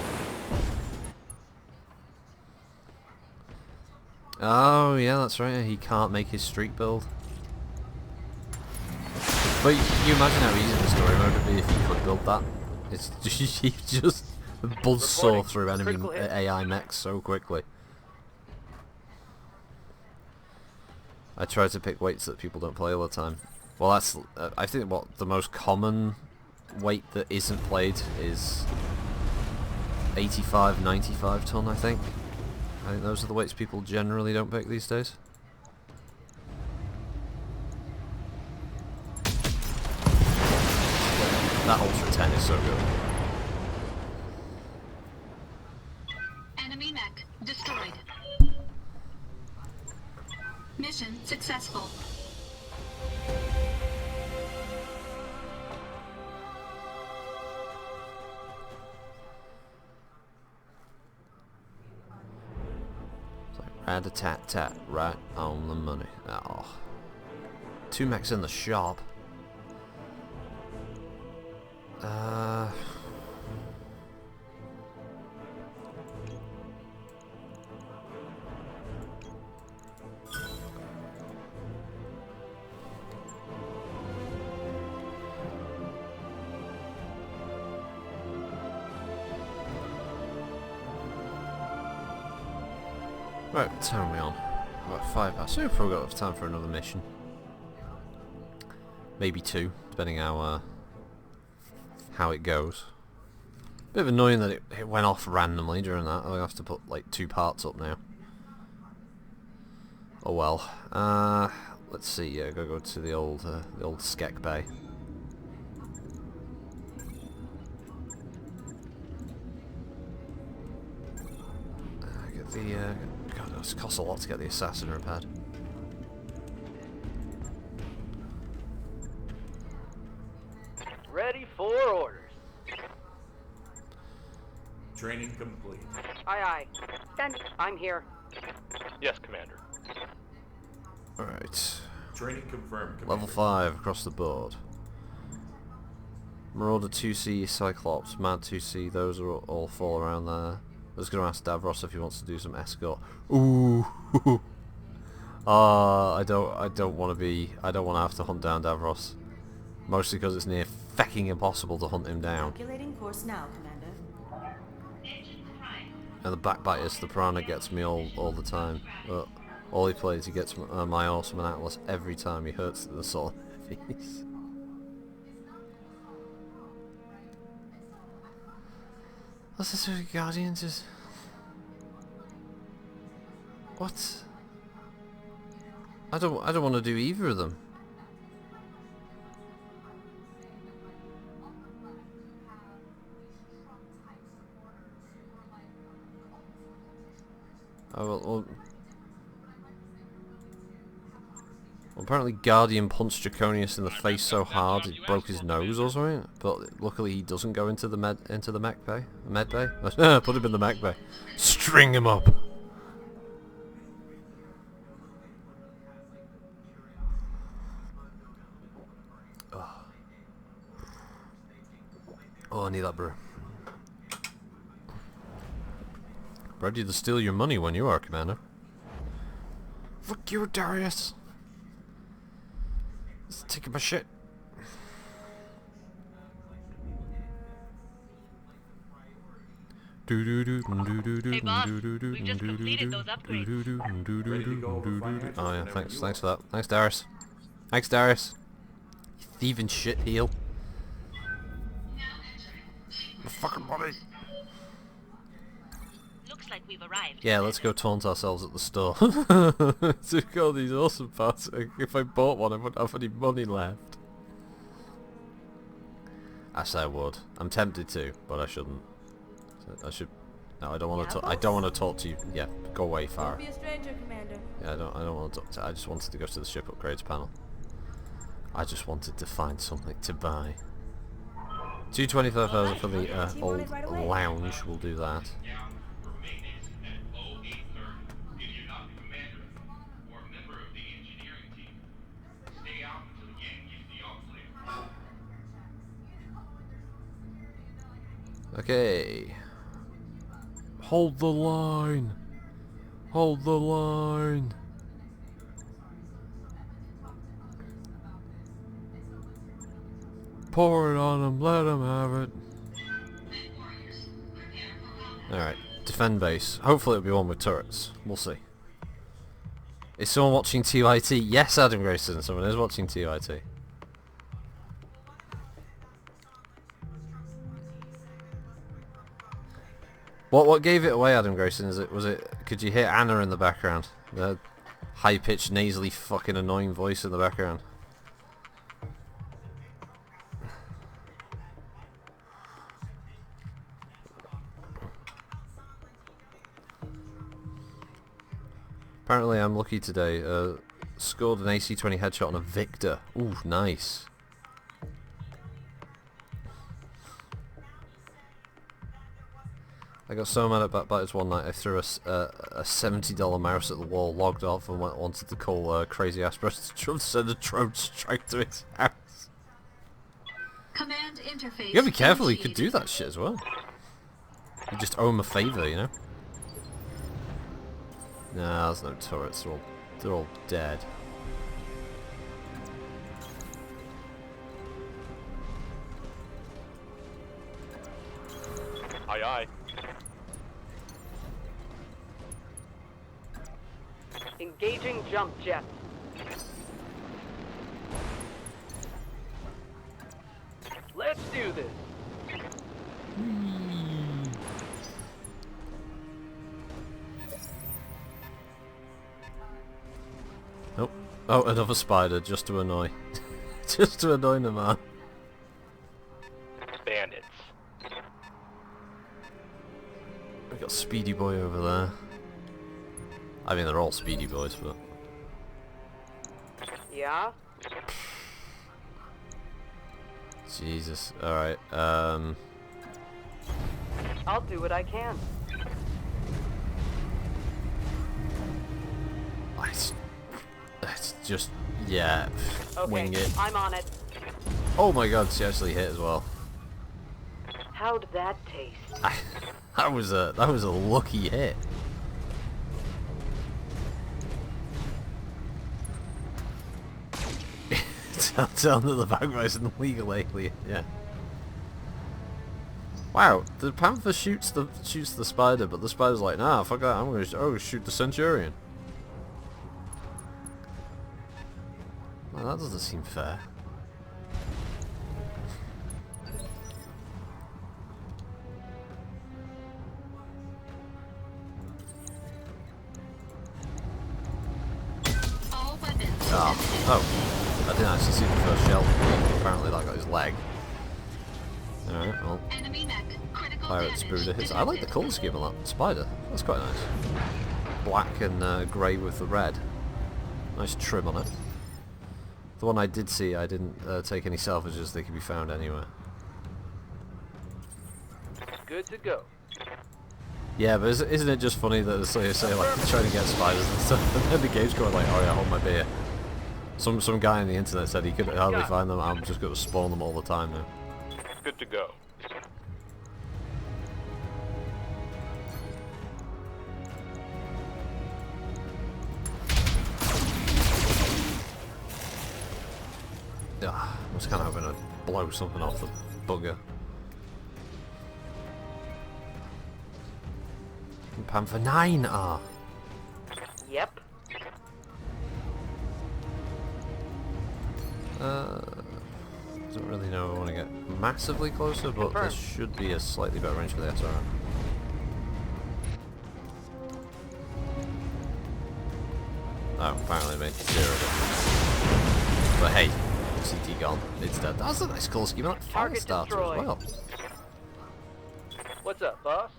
Oh yeah, that's right. He can't make his streak build. But you imagine how easy the story mode would be if you could build that. It's just, you just buzzsaw through enemy AI mechs so quickly. I try to pick weights that people don't play all the time. Well, that's I think what the most common weight that isn't played is 85, 95 ton. I think those are the weights people generally don't pick these days. That Ultra 10 is so good. Enemy mech destroyed. Mission successful. It's like rat-a-tat-tat, right on the money. Oh. 2 mechs in the shop. Right, what time are we on? About 5 past. So we've probably got time for another mission. Maybe 2, depending how it goes. Bit of annoying that it went off randomly during that. I'll have to put like 2 parts up now. Oh well. Let's see. Yeah, go to the old Skek Bay. Get the God, it costs a lot to get the assassin repaired. Ready for orders. Training complete. Aye, aye. Then I'm here. Yes, Commander. Alright. Training confirmed. Commander. Level 5 across the board. Marauder 2C, Cyclops, Mad 2C, those are all fall around there. I was going to ask Davros if he wants to do some escort. Ooh. I don't want to have to hunt down Davros. Mostly because it's near fecking impossible to hunt him down. Calculating course now, Commander. And the backbiters, the piranha gets me all the time. But all he plays, he gets my awesome and Atlas every time. He hurts the soul heavies. What's this with Guardians? Is what? I don't want to do either of them. Oh well, apparently Guardian punched Draconius in the face so hard it broke his nose or something. But luckily he doesn't go into the mech bay. Med bay? Put him in the mech bay. String him up. Oh, I need that brew. Ready to steal your money when you are, Commander. Fuck you, Darius. Just taking my shit. Hey boss, we've just completed those upgrades. Oh yeah, thanks for that. Thanks, Darius. Thanks, Darius. You thieving shit heel. The fucking money. Looks like we've arrived. Yeah, let's go taunt ourselves at the store. Took all these awesome parts. If I bought one, I wouldn't have any money left. I say I would. I'm tempted to, but I shouldn't. I should. No, I don't want to. I don't want to talk to you. Yeah, go away, Farah. Don't be a stranger, Commander. Yeah, I don't want to talk to. I just wanted to go to the ship upgrades panel. I just wanted to find something to buy. 225,000 for the old lounge. We'll do that. Down for maintenance at 0830. If you're not the commander or a member of the engineering team, stay out until the gang gives the all clear. Okay. Hold the line. Hold the line. Pour it on them. Let them have it. Alright. Defend base. Hopefully it'll be one with turrets. We'll see. Is someone watching TYT? Yes, Adam Grayson. Someone is watching TYT. What gave it away, Adam Grayson? Was it? Could you hear Anna in the background? The high-pitched, nasally, fucking annoying voice in the background. Apparently, I'm lucky today. Scored an AC-20 headshot on a Victor. Ooh, nice. I got so mad at Battletech one night I threw a $70 mouse at the wall, logged off, and wanted to call crazy ass Preston Trump to send a drone strike to his house. Command interface. You gotta be careful, you could do that shit as well. You just owe him a favour, you know? Nah, there's no turrets, they're all dead. Aye, aye. Engaging jump jet. Let's do this. Nope. Oh, another spider, just to annoy. Just to annoy the man. Bandits. We got Speedy Boy over there. I mean, they're all Speedy Boys, but... Yeah? Jesus. Alright, I'll do what I can. It's just... yeah. Okay, Wing it. I'm on it. Oh my god, she actually hit as well. How'd that taste? That was a lucky hit. Tell them that the Vanguard is an illegal alien. Yeah. Wow, the Panther shoots the spider, but the spider's like, nah, fuck that. I'm gonna shoot the Centurion. Well, that doesn't seem fair. All weapons. Oh, I didn't actually see the first shell. Apparently that got his leg. Alright, well, Enemy mech. Critical Pirate damage. Spirit hits. I like the colour scheme on that spider. That's quite nice. Black and grey with the red. Nice trim on it. The one I did see, I didn't take any salvages. They could be found anywhere. Good to go. Yeah, but isn't it just funny that they say like trying to get spiders and stuff, and then the game's going like, oh yeah, hold my beer. Some guy on the internet said he could hardly find them. I'm just going to spawn them all the time now. Good to go. I was kind of hoping to blow something off the bugger. Panther 9 are. Yep. Don't really know if I want to get massively closer, but there should be a slightly better range for the SRM. Oh, apparently it made 0 difference. But hey, CT gone. It's dead. That's a nice colour scheme. I like fire Target starter destroyed. as well. What's up, boss?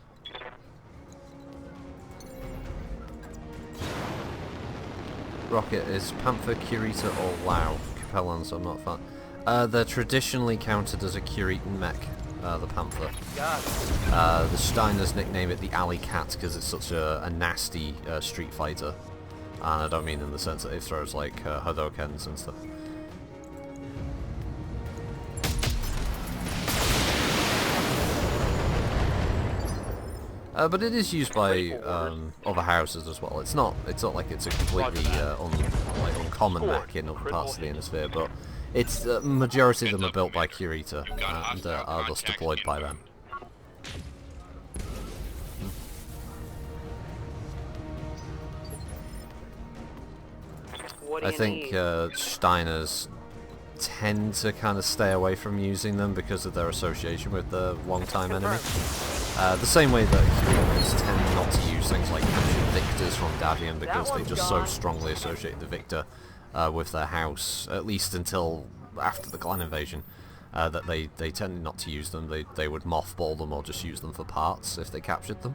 Rocket is Panther, Curita, or Lao. Capellans, I'm not a fan. They're traditionally counted as a Curitan mech, the Panther. Got it. The Steiners nickname it the Alley Cat because it's such a nasty street fighter. And I don't mean in the sense that it throws like Hadokens and stuff. But it is used by other houses as well. It's not like it's a completely uncommon mech in other parts of the Innisphere, but it's majority of them are built by Kurita and are thus deployed by them. What do I you think need? Steiners tend to kind of stay away from using them because of their association with the long-time enemy. The same way that humans tend not to use things like captured victors from Davian because they just so strongly associate the victor with their house, at least until after the clan invasion, that they tend not to use them. They would mothball them or just use them for parts if they captured them.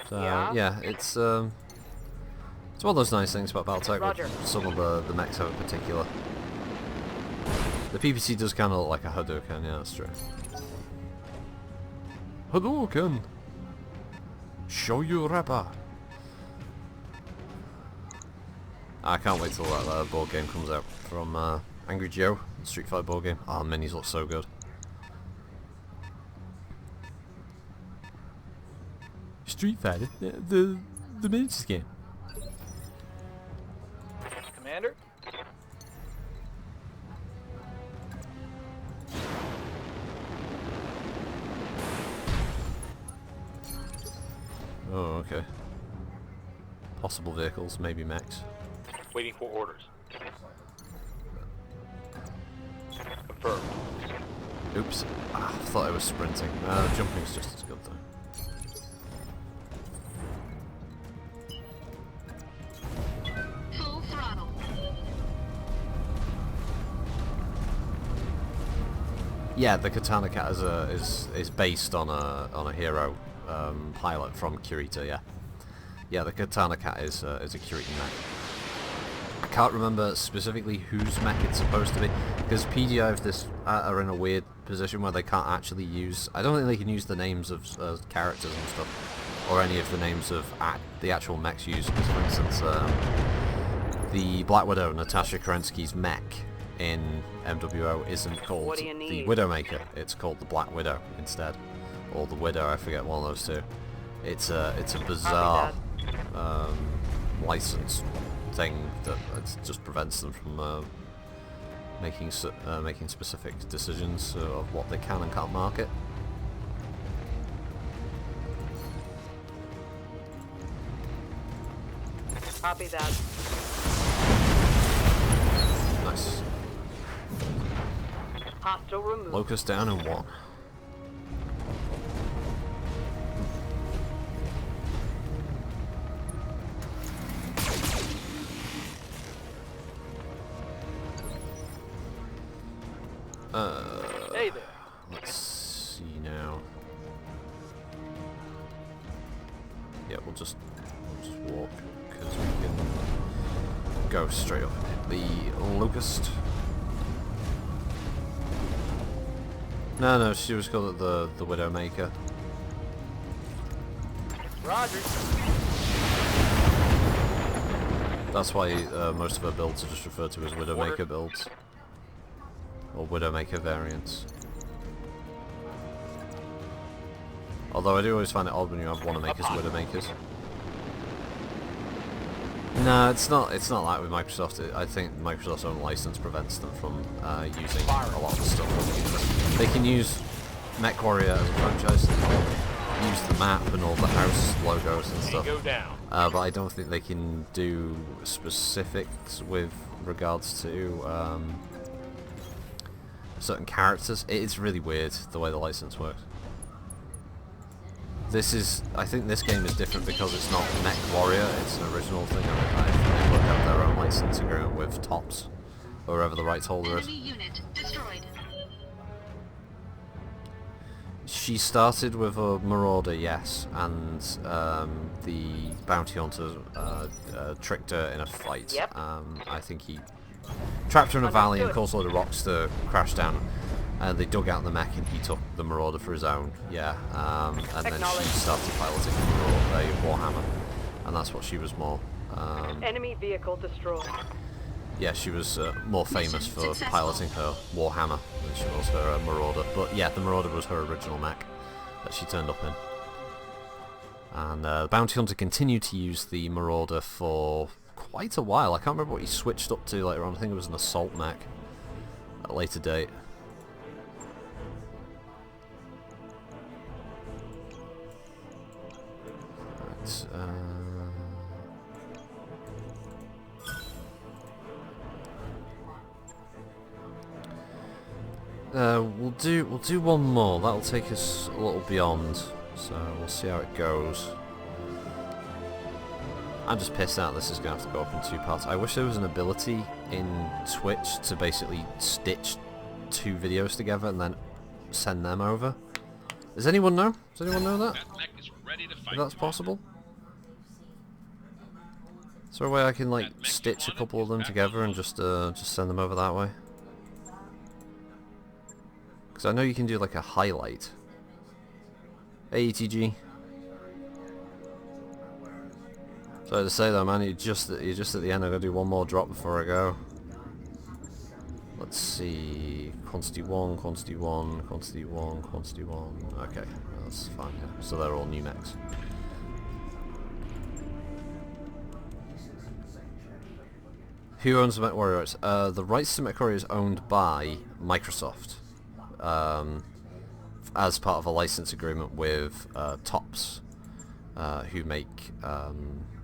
So yeah, it's one of those nice things about Battletech. Roger. Some of the mechs have in particular. The PPC does kind of look like a Hadouken, yeah, that's true. Hadouken! Show you rapper! I can't wait till that board game comes out from Angry Joe, the Street Fighter board game. Oh, minis look so good. Street Fighter? The miniatures game. Commander? Oh, okay. Possible vehicles, maybe mechs. Waiting for orders. Confirmed. Oops. Ah, I thought I was sprinting. Jumping's just as good though. Full throttle. Yeah, the Katana Cat is based on a hero pilot from Kurita. Yeah, yeah. The Katana Cat is a Kuritan mech. I can't remember specifically whose mech it's supposed to be because PDI of this are in a weird position where they can't actually use. I don't think they can use the names of characters and stuff, or any of the names of the actual mechs used. Because, for instance, the Black Widow, Natasha Kerensky's mech in MWO isn't called What do you the need? Widowmaker. It's called the Black Widow instead, or the Widow. I forget one of those two. It's a bizarre license thing that just prevents them from making specific decisions of what they can and can't market. Copy that. Nice. Hostile removed. Locust down in one. Hey there. Let's see now. Yeah, we'll just walk because we can go straight up and hit the Locust. No, she was called the Widowmaker. Roger. That's why most of her builds are just referred to as Widowmaker Order. builds. Or Widowmaker variants. Although I do always find it odd when you have Wannamakers and Widowmakers. No, it's not like with Microsoft. I think Microsoft's own license prevents them from using a lot of the stuff. They can use MechWarrior as a franchise. They can use the map and all the house logos and stuff. Go down. But I don't think they can do specifics with regards to certain characters. It's really weird the way the license works. This is, I think this game is different because it's not Mech Warrior, it's an original thing. I think they worked out their own license agreement with Tops, or whoever the rights holder is. Enemy unit destroyed. She started with a Marauder, yes, and the Bounty Hunter tricked her in a fight. Yep. I think he trapped her in a valley and caused a load of rocks to crash down. And they dug out the mech and he took the Marauder for his own, yeah. And then she started piloting the Warhammer, and that's what she was more. Enemy vehicle destroyed. Yeah, she was more famous for piloting her Warhammer than she was her Marauder. But yeah, the Marauder was her original mech that she turned up in. And the Bounty Hunter continued to use the Marauder for quite a while. I can't remember what he switched up to later on. I think it was an assault mech at a later date. Right, we'll do one more. That'll take us a little beyond, so we'll see how it goes. I'm just pissed out this is going to have to go up in 2 parts. I wish there was an ability in Twitch to basically stitch 2 videos together and then send them over. Does anyone know? Does anyone know that? If that's possible? Is there a way I can like stitch a couple of them together and just send them over that way? Because I know you can do like a highlight. Hey ETG. Sorry to say though, man, you're just at the end. I've got to do one more drop before I go. Let's see. Quantity 1, quantity 1, quantity 1, quantity 1. Okay, that's fine, yeah. So they're all new mechs. Who owns the Mech Warrior rights? The rights to Mech Warrior is owned by Microsoft. As part of a license agreement with Tops, who make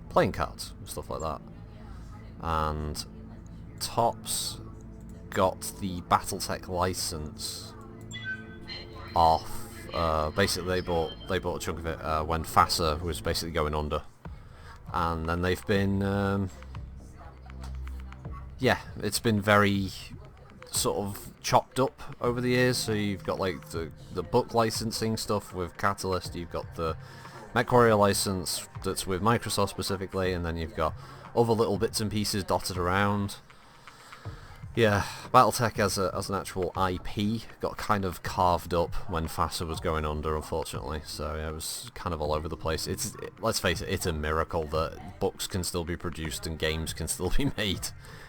playing cards and stuff like that. And Tops got the Battletech license off. Basically, they bought a chunk of it when FASA was basically going under, and then they've been yeah, it's been very sort of chopped up over the years. So you've got like the book licensing stuff with Catalyst, you've got the MechWarrior license that's with Microsoft specifically, and then you've got other little bits and pieces dotted around. Yeah, Battletech as an actual IP got kind of carved up when FASA was going under, unfortunately. So yeah, it was kind of all over the place. Let's face it, it's a miracle that books can still be produced and games can still be made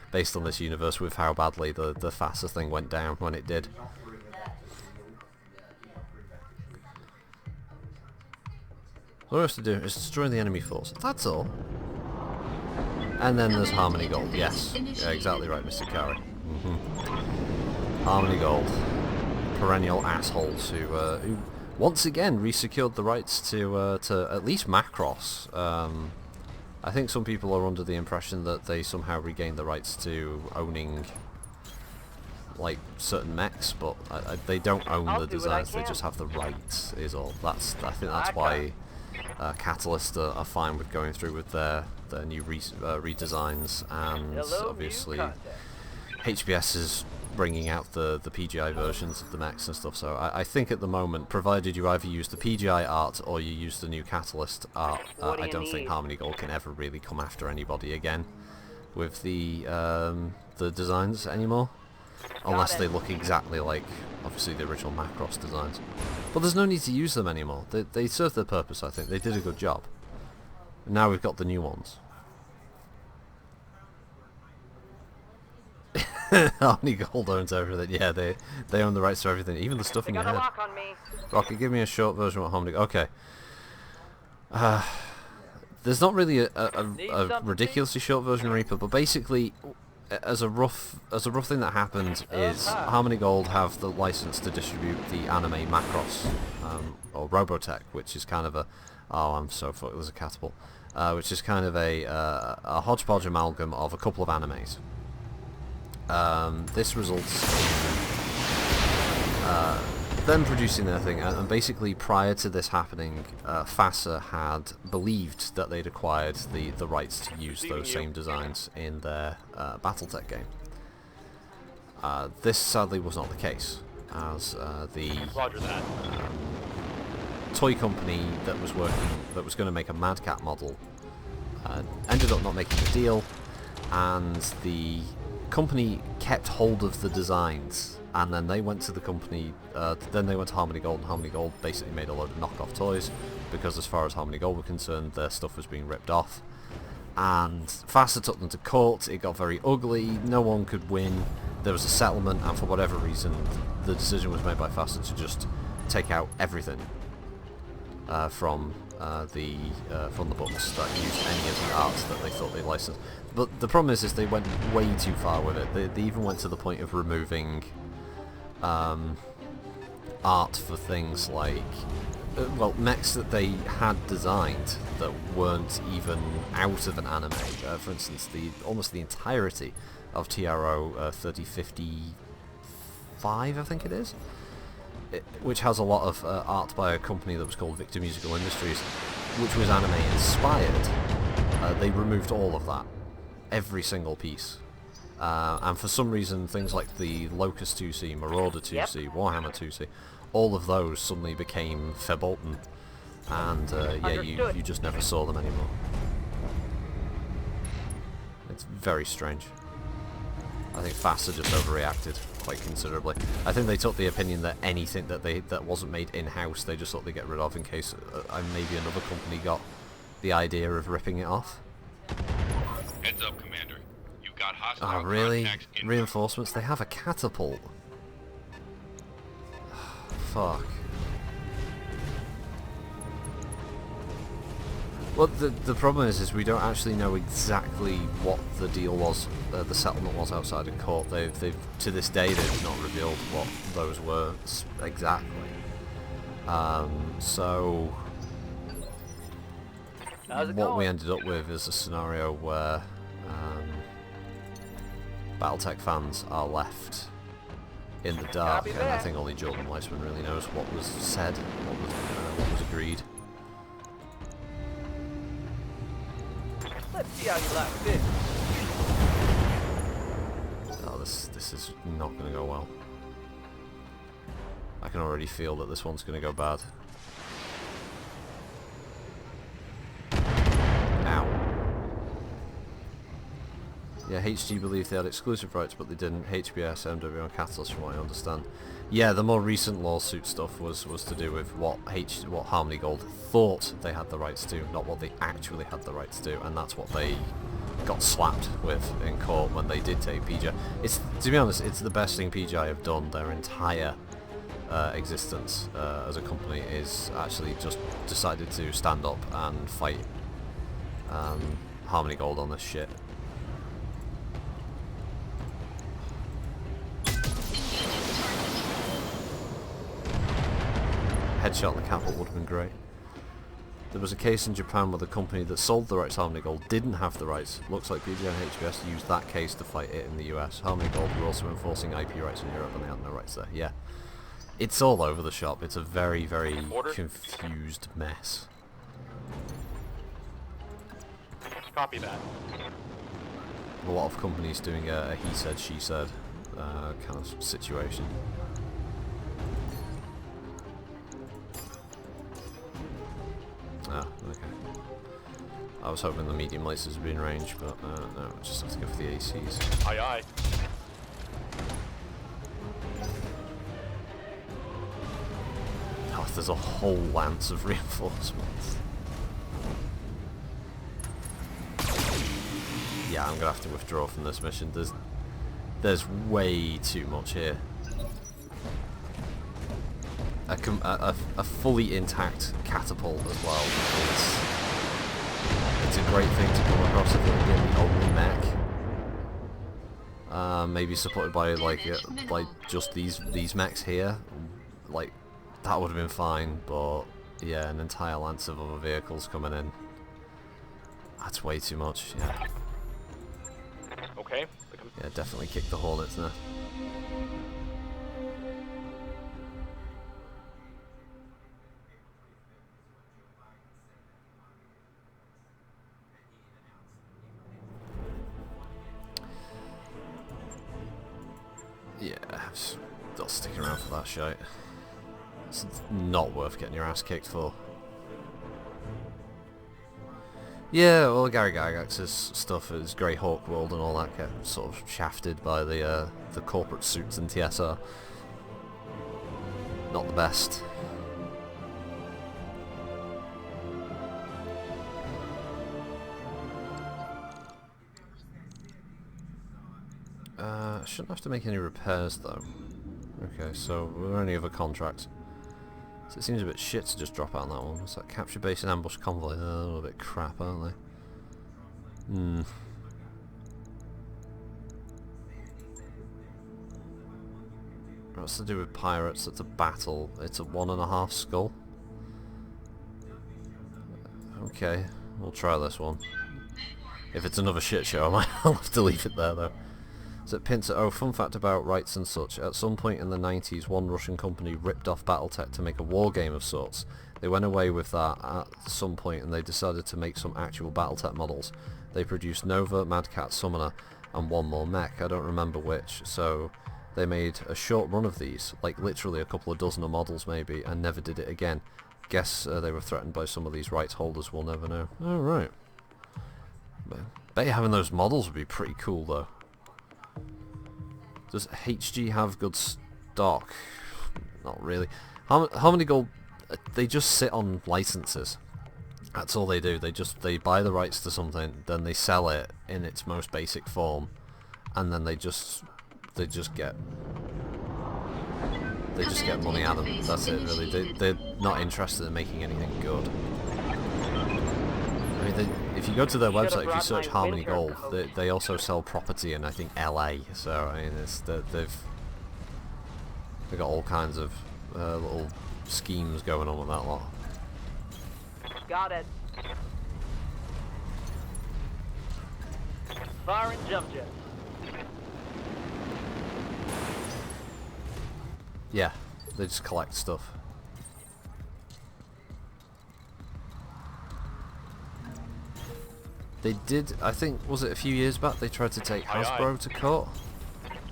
based on this universe, with how badly the FASA thing went down when it did. All we have to do is destroy the enemy force. That's all. And then there's Harmony Gold. Yes, yeah, exactly right, Mr. Kari. Harmony Gold, perennial assholes who once again resecured the rights to at least Macross. I think some people are under the impression that they somehow regained the rights to owning like certain mechs, but they don't own the designs. They just have the rights. Is all. I think that's why Catalyst are fine with going through with their new redesigns, and obviously HBS is bringing out the PGI versions of the mechs and stuff. So I think at the moment, provided you either use the PGI art or you use the new Catalyst art, I don't think Harmony Gold can ever really come after anybody again with the designs anymore, unless they look exactly like obviously the original Macross designs. But there's no need to use them anymore. They serve their purpose. I think they did a good job. And now we've got the new ones. Harmony Gold owns everything. Yeah, they own the rights to everything, even the stuff in your head. Lock on me. Rocket, give me a short version of what Harmony Gold. Okay. There's not really a ridiculously short version of Reaper, but basically, as a rough thing that happened is Harmony Gold have the license to distribute the anime Macross, or Robotech, which is kind of a I'm so fucked. There's a catapult, which is kind of a hodgepodge amalgam of a couple of animes. This results in them producing their thing, and basically prior to this happening, FASA had believed that they'd acquired the rights to use those same designs in their Battletech game. This sadly was not the case, as the Roger that. toy company that was going to make a Mad Cat model ended up not making the deal, and the company kept hold of the designs, and then they went to the company, then they went to Harmony Gold, and Harmony Gold basically made a load of knockoff toys, because as far as Harmony Gold were concerned, their stuff was being ripped off. And FASA took them to court, it got very ugly, no one could win, there was a settlement, and for whatever reason, the decision was made by FASA to just take out everything from the books that used any of the art that they thought they licensed. But the problem is they went way too far with it. They even went to the point of removing art for things like mechs that they had designed that weren't even out of an anime. For instance, almost the entirety of TRO 3055, I think it is, which has a lot of art by a company that was called Victor Musical Industries, which was anime inspired. They removed all of that, every single piece. And for some reason, things like the Locust 2C, Marauder 2C, Warhammer 2C, all of those suddenly became verboten, and yeah, you just never saw them anymore. It's very strange. I think FASA just overreacted quite considerably. I think they took the opinion that anything that wasn't made in-house, they just thought they'd get rid of in case maybe another company got the idea of ripping it off. Heads up, Commander. You've got hostile Oh really? contacts in- Reinforcements? They have a catapult. Fuck. Well, the problem is we don't actually know exactly what the deal was, the settlement was outside of court. They've to this day they've not revealed what those were exactly. So what we ended up with is a scenario where Battletech fans are left in the dark, and I think only Jordan Weissman really knows what was said, what was agreed. Let's see how you like this. Oh, this is not going to go well. I can already feel that this one's going to go bad. Ow. Yeah, HG believed they had exclusive rights, but they didn't. HBS, MW, and Catalyst, from what I understand. Yeah, the more recent lawsuit stuff was to do with what Harmony Gold thought they had the rights to, not what they actually had the rights to, and that's what they got slapped with in court when they did take PGI. To be honest, it's the best thing PGI have done their entire existence as a company, is actually just decided to stand up and fight Harmony Gold on this shit. Headshot in the capital would have been great. There was a case in Japan where the company that sold the rights to Harmony Gold didn't have the rights. Looks like PGI and HBS used that case to fight it in the US. Harmony Gold were also enforcing IP rights in Europe, and they had no rights there. Yeah. It's all over the shop. It's a very, very confused mess. Copy that. A lot of companies doing a he said, she said kind of situation. Ah, okay. I was hoping the medium lasers would be in range, but no, we'll just have to go for the ACs. Aye aye. Oh, there's a whole lance of reinforcements. Yeah, I'm gonna have to withdraw from this mission. There's way too much here. A fully intact catapult as well. It's a great thing to come across if you're the only mech. Maybe supported by like just these mechs here. Like that would have been fine, but yeah, an entire lance of other vehicles coming in. That's way too much. Yeah. Okay. Yeah, definitely kick the Hornets now. Just not sticking around for that shit. It's not worth getting your ass kicked for. Yeah, well, Gary Gygax's stuff is Greyhawk World and all that get sort of shafted by the corporate suits in TSR. Not the best. Shouldn't have to make any repairs though. Okay, so were there any other contracts? So it seems a bit shit to just drop out on that one. It's like capture base and ambush convoy. They're a little bit crap, aren't they? What's to do with pirates? It's a battle. It's a 1.5 skull. Okay, we'll try this one. If it's another shit show, I'll have to leave it there though. So Pincer, oh, fun fact about rights and such. At some point in the 90s, one Russian company ripped off Battletech to make a war game of sorts. They went away with that at some point and they decided to make some actual Battletech models. They produced Nova, Mad Cat, Summoner, and one more mech. I don't remember which. So they made a short run of these, like literally a couple of dozen of models maybe, and never did it again. Guess they were threatened by some of these rights holders, we'll never know. Alright. Bet having those models would be pretty cool though. Does HG have good stock? Not really. How many gold? They just sit on licenses. That's all they do. They buy the rights to something, then they sell it in its most basic form, and then they just get money out of them. That's it really. They're not interested in making anything good. I mean, if you go to their website, if you search Harmony Gold, they also sell property in, I think, LA. So I mean, they've got all kinds of little schemes going on with that lot. Got it. Fire and jump jet. Yeah, they just collect stuff. They did, I think, was it a few years back, they tried to take Hasbro to court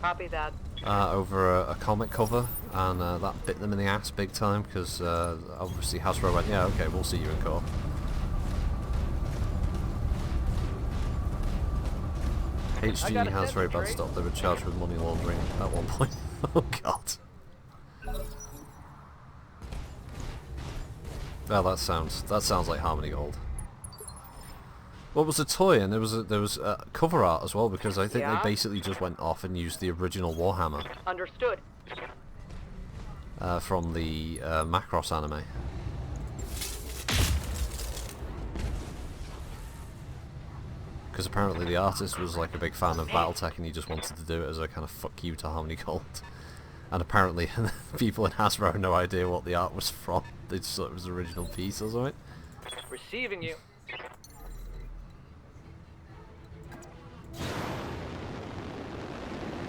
Copy that. over a comic cover, and that bit them in the ass big time, because obviously Hasbro went, yeah, okay, we'll see you in court. HG has very bad stuff. They were charged with money laundering at one point. Oh god. Well, that sounds like Harmony Gold. Well, it was a toy, and there was cover art as well, because I think they basically just went off and used the original Warhammer. Understood. From the Macross anime. Because apparently the artist was like a big fan of Battletech, and he just wanted to do it as a kind of fuck you to Harmony Gold. And apparently people in Hasbro had no idea what the art was from. They just thought it was the original piece or something. Receiving you.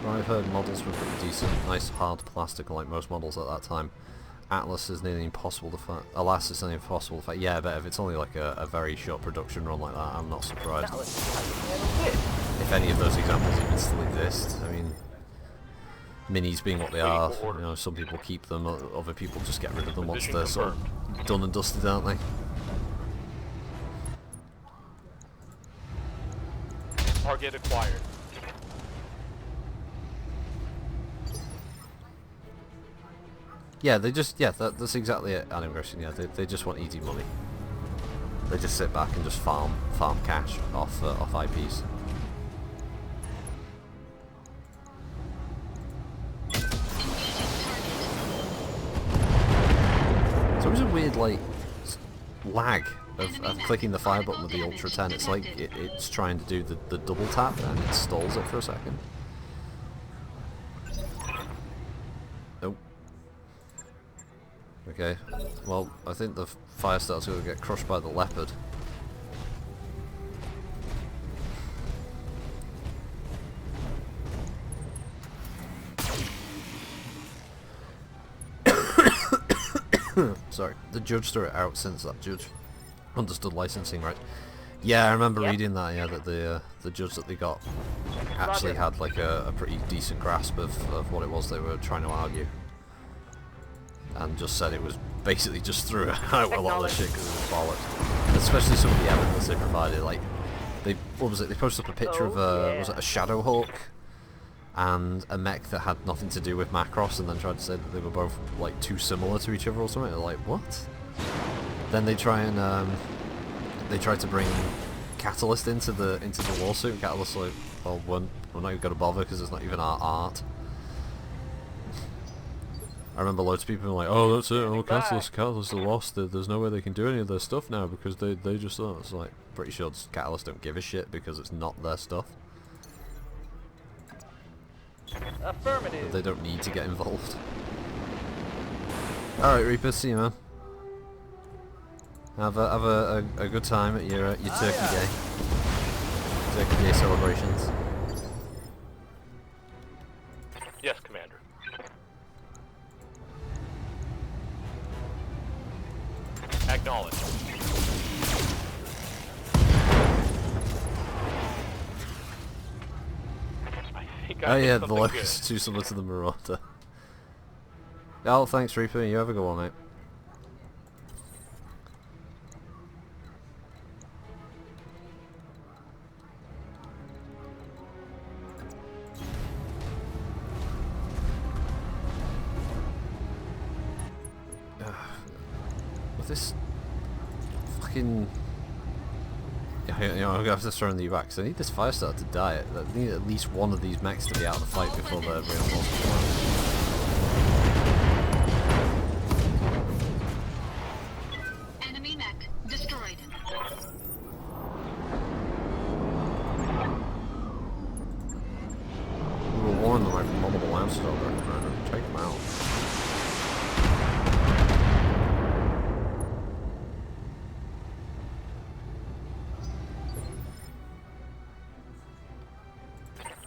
I've heard models were pretty decent, nice hard plastic like most models at that time. Atlas is nearly impossible to find. Alas, it's nearly impossible to find. Yeah, but if it's only like a very short production run like that, I'm not surprised. If any of those examples even still exist. I mean, minis being what they are, you know, some people keep them, other people just get rid of them once they're sort of done and dusted, aren't they? Target acquired. Yeah, that's exactly it, Animation. Yeah, they just want easy money. They just sit back and just farm cash off IPs. It's always a weird like lag of clicking the fire button with the Ultra 10. It's like it's trying to do the double tap and it stalls it for a second. Nope. Okay, well, I think the fire start's going to get crushed by the leopard. Sorry, the judge threw it out since that judge understood licensing, right? Yeah, I remember Yep. reading that. Yeah, that the judge that they got actually Roger. had like a pretty decent grasp of what it was they were trying to argue, and just said it was basically just threw out a lot of the shit because it was bollocks. Especially some of the evidence they provided. Like, what was it? They posted up a picture of was it a Shadow Hawk and a mech that had nothing to do with Macross, and then tried to say that they were both like too similar to each other or something. They're like, what? Then they try and they tried to bring Catalyst into the lawsuit, and Catalyst like, well, we're not even going to bother because it's not even our art. I remember loads of people like, oh, that's it, oh, Catalyst are lost, there's no way they can do any of their stuff now because they just, it's like, pretty sure Catalyst don't give a shit because it's not their stuff. Affirmative. They don't need to get involved. Alright, Reaper, see you, man. Have a good time at your Turkey Day. Turkey Day celebrations. Yes, Commander. Acknowledge. I think I Oh did yeah, the something Locust is too similar to the Marauder. Oh, thanks Reaper, you have a good one, mate. With this fucking... Yeah, you know, I'm gonna have to throw in the back, because I need this Firestarter to die. I need at least one of these mechs to be out of the fight before the reinforcements come out. Enemy mech destroyed. We were warned them like multiple lances over it, man. Take them out.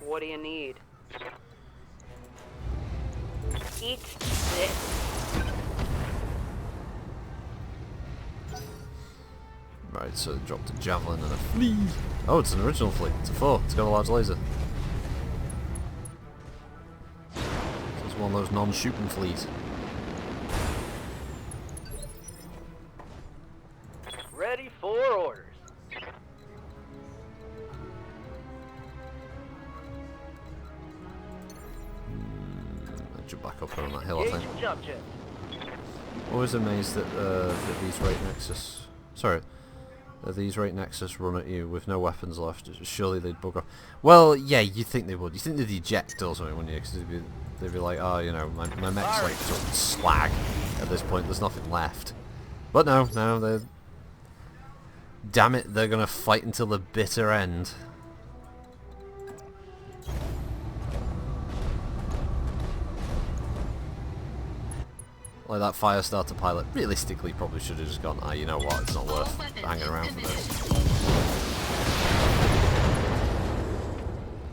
What do you need? Eat this. Right, so it dropped a javelin and a flea. Oh, it's an original flea. It's a 4. It's got a large laser. So it's one of those non-shooting fleas. Ready for orders. I jump back up on that hill, I think. Engaging jump jet. Always amazed that these Rate Nexus... Sorry. These Rate Nexus run at you with no weapons left. Surely they'd bug off. Well, yeah, you'd think they would. You'd think they'd eject or something, wouldn't you? Because they'd be like, oh, you know, my mech's like sort of slag at this point. There's nothing left. But no, they're... Damn it, they're going to fight until the bitter end. Like that Firestarter pilot, realistically probably should have just gone, ah, you know what, it's not worth hanging around for this.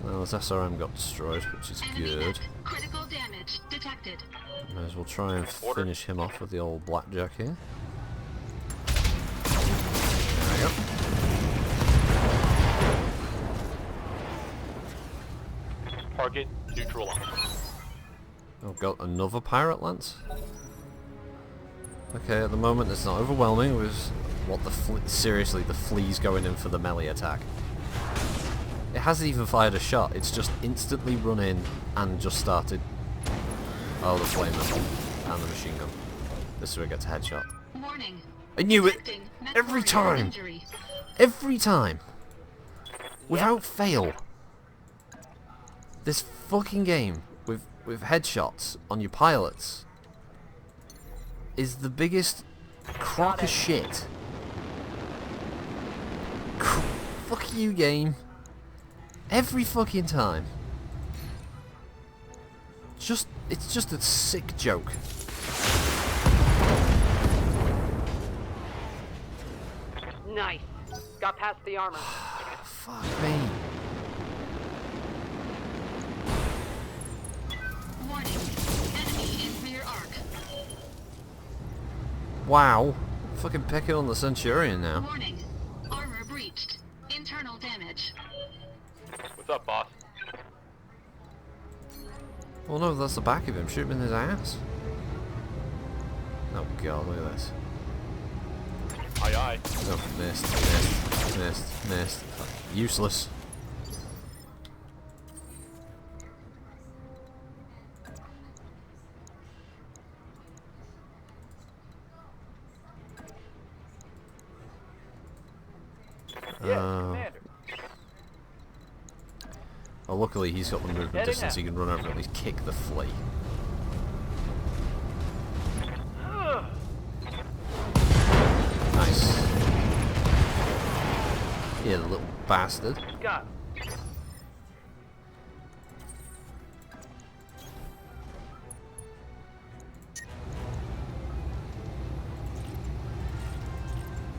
Well, his SRM got destroyed, which is good. Critical damage detected. May as well try and finish him off with the old blackjack here. There we go. Target neutralized. Oh, got another pirate lance. Okay, at the moment it's not overwhelming. It was what seriously, the flea's going in for the melee attack. It hasn't even fired a shot. It's just instantly run in and just started. Oh, the flame and the machine gun. This is where it gets a headshot. Warning. I knew it Detecting every mech-warrior time. injury. Every time. Without fail. This fucking game with headshots on your pilots is the biggest crock of shit. Fuck you, game. Every fucking time. It's just a sick joke. Nice. Got past the armor. Fuck me. Warning. Enemy in rear arc. Wow. Fucking picking on the Centurion now. Warning. Armor breached. What's up, boss? Well, no, that's the back of him. Shoot him in his ass. Oh god, look at this. Aye aye. Oh, missed. Useless. Well, luckily he's got the movement distance, he can run over and at least kick the flea. Nice. Yeah, the little bastard. Got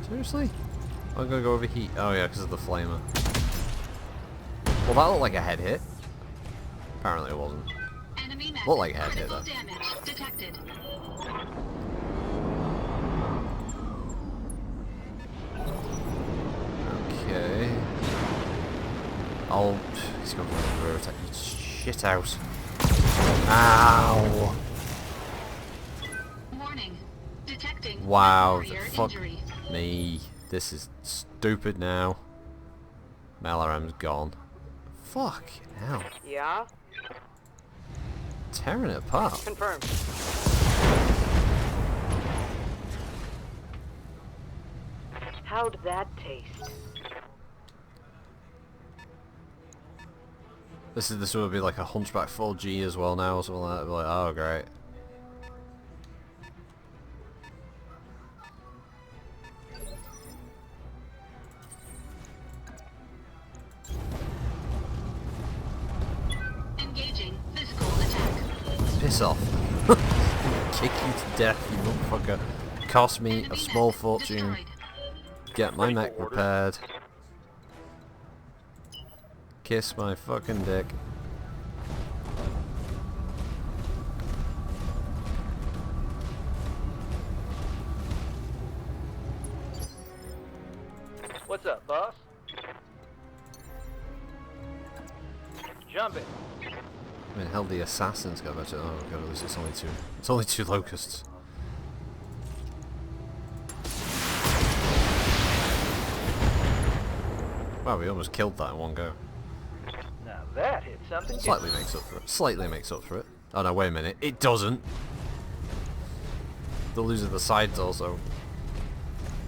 Seriously? I'm gonna go overheat. Oh yeah, because of the flamer. Well, that looked like a head hit. Apparently it wasn't. Enemy mech. Looked like a head hit Critical though. damage detected. Okay. Oh, he's got one rear attack. Shit out. Ow! Warning. Detecting Wow, warrior fuck injury. me. This is stupid now. Malaram's gone. Fuck hell. Yeah? Tearing it apart. Confirmed. How'd that taste? This would be like a Hunchback 4G as well now or something like that. Be like, oh great. Engaging physical attack. Piss off. Kick you to death, you motherfucker. Cost me a small fortune. Destroyed. Get my Ready for mech orders. repaired. Kiss my fucking dick. What's up, boss? Jump it. I mean, hell, the assassin's got better. Oh god, at least it's only two. It's only two locusts. Wow, we almost killed that in one go. Now that hit something. Slightly makes up for it. Slightly makes up for it. Oh no, wait a minute. It doesn't. The loser of the sides also.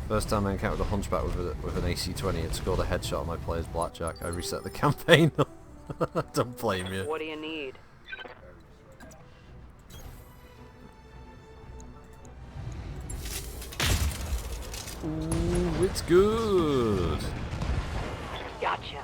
First time I encountered a hunchback with an AC-20, it scored a headshot on my player's blackjack. I reset the campaign. Don't blame you. What do you need? Ooh, it's good. Gotcha.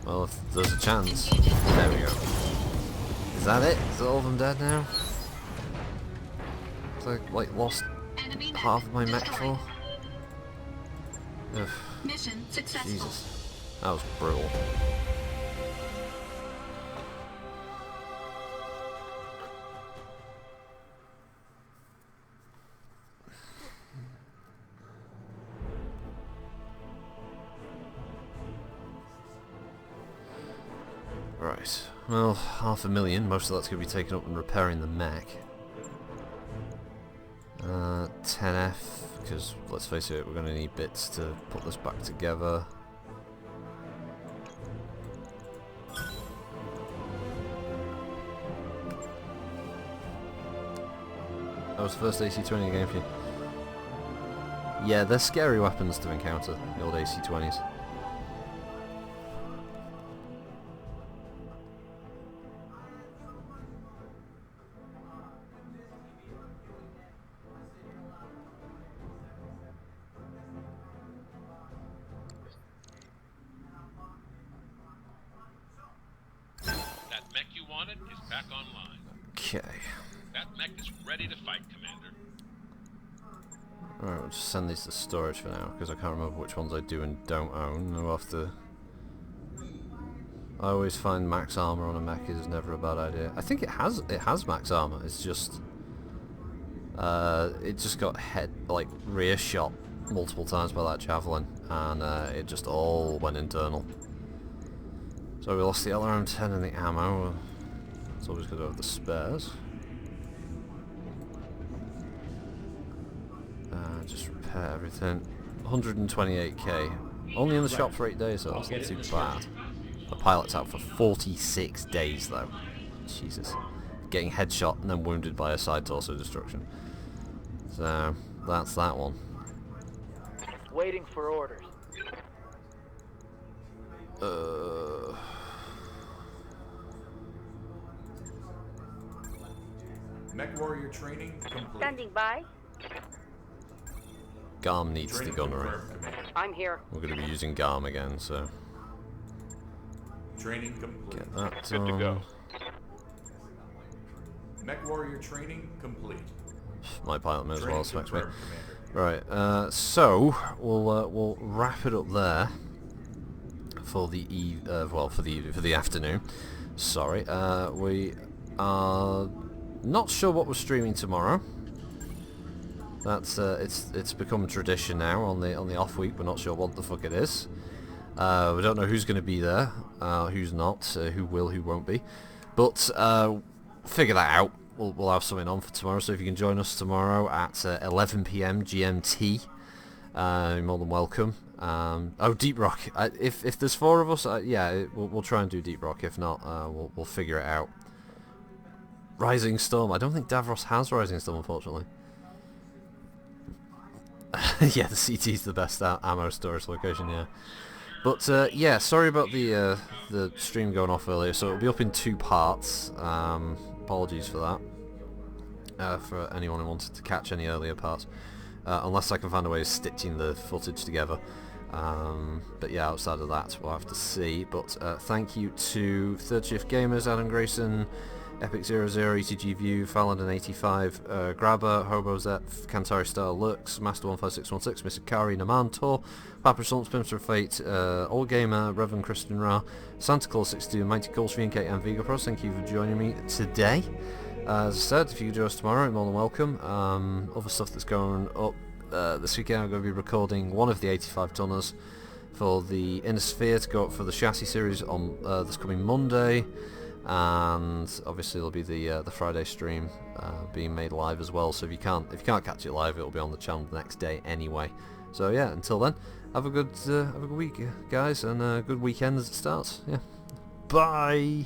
Well, if there's a chance. There we go. Is that it? Is all of them dead now? So I like lost Enemy mech half of my mech destroyed. for. Ugh, Mission successful. Jesus, that was brutal. Right, well, 500,000, most of that's going to be taken up in repairing the mech. 10F, because let's face it, we're going to need bits to put this back together. That was the first AC-20 game for you. Yeah, they're scary weapons to encounter, the old AC-20s. That mech you wanted is back online. Okay. That mech is ready to fight, Commander. Alright, we'll just send these to storage for now, because I can't remember which ones I do and don't own. We'll have to I always find max armor on a mech is never a bad idea. I think it has max armor. It's just it just got rear shot multiple times by that javelin, and it just all went internal. So we lost the LRM-10 and the ammo. It's always good to have the spares. Just repair everything. 128k. Only in the shop for 8 days, so that's not too bad. The pilot's out for 46 days, though. Jesus. Getting headshot and then wounded by a side torso destruction. So, that's that one. Waiting for orders. Mech warrior training complete. Standing by. Garm needs the Training gunnery. confirmed, Commander. I'm here. We're going to be using Garm again, so Training complete. get that Good to done. go. Mech warrior training complete. My pilot may as well Training expect me. confirmed, Commander. Right, so we'll wrap it up there for the for the afternoon. Sorry, we are not sure what we're streaming tomorrow. That's it's become tradition now on the off week. We're not sure what the fuck it is. We don't know who's going to be there, who's not, who will, who won't be. But figure that out. We'll have something on for tomorrow. So if you can join us tomorrow at 11 PM GMT, you're more than welcome. Oh, Deep Rock. If there's 4 of us, yeah, we'll try and do Deep Rock. If not, we'll figure it out. Rising Storm. I don't think Davros has Rising Storm, unfortunately. Yeah, the CT's the best ammo storage location, yeah. But yeah, sorry about the stream going off earlier. So it'll be up in 2 parts. Apologies for that. For anyone who wanted to catch any earlier parts, unless I can find a way of stitching the footage together. But yeah, outside of that, we'll have to see. But thank you to Third Shift Gamers, Adam Grayson, Epic00, ETG View, Falandin85, Grabber, Hobozet, Kantari Star Lux, Master15616, Mr. Kari, Naman, Tor, Papa Salt, Spinster of Fate, All Gamer, Reverend Christian Ra, Santa Claus 62, Mighty Calls, VNK and Vega Pros. Thank you for joining me today. As I said, if you could join us tomorrow, you're more than welcome. Other stuff that's going up this weekend, I'm going to be recording one of the 85 tonners for the Inner Sphere to go up for the chassis series on this coming Monday. And obviously there'll be the Friday stream being made live as well. So if you can't catch it live, it'll be on the channel the next day anyway. So yeah, until then, have a good week, guys, and a good weekend as it starts. Yeah, bye.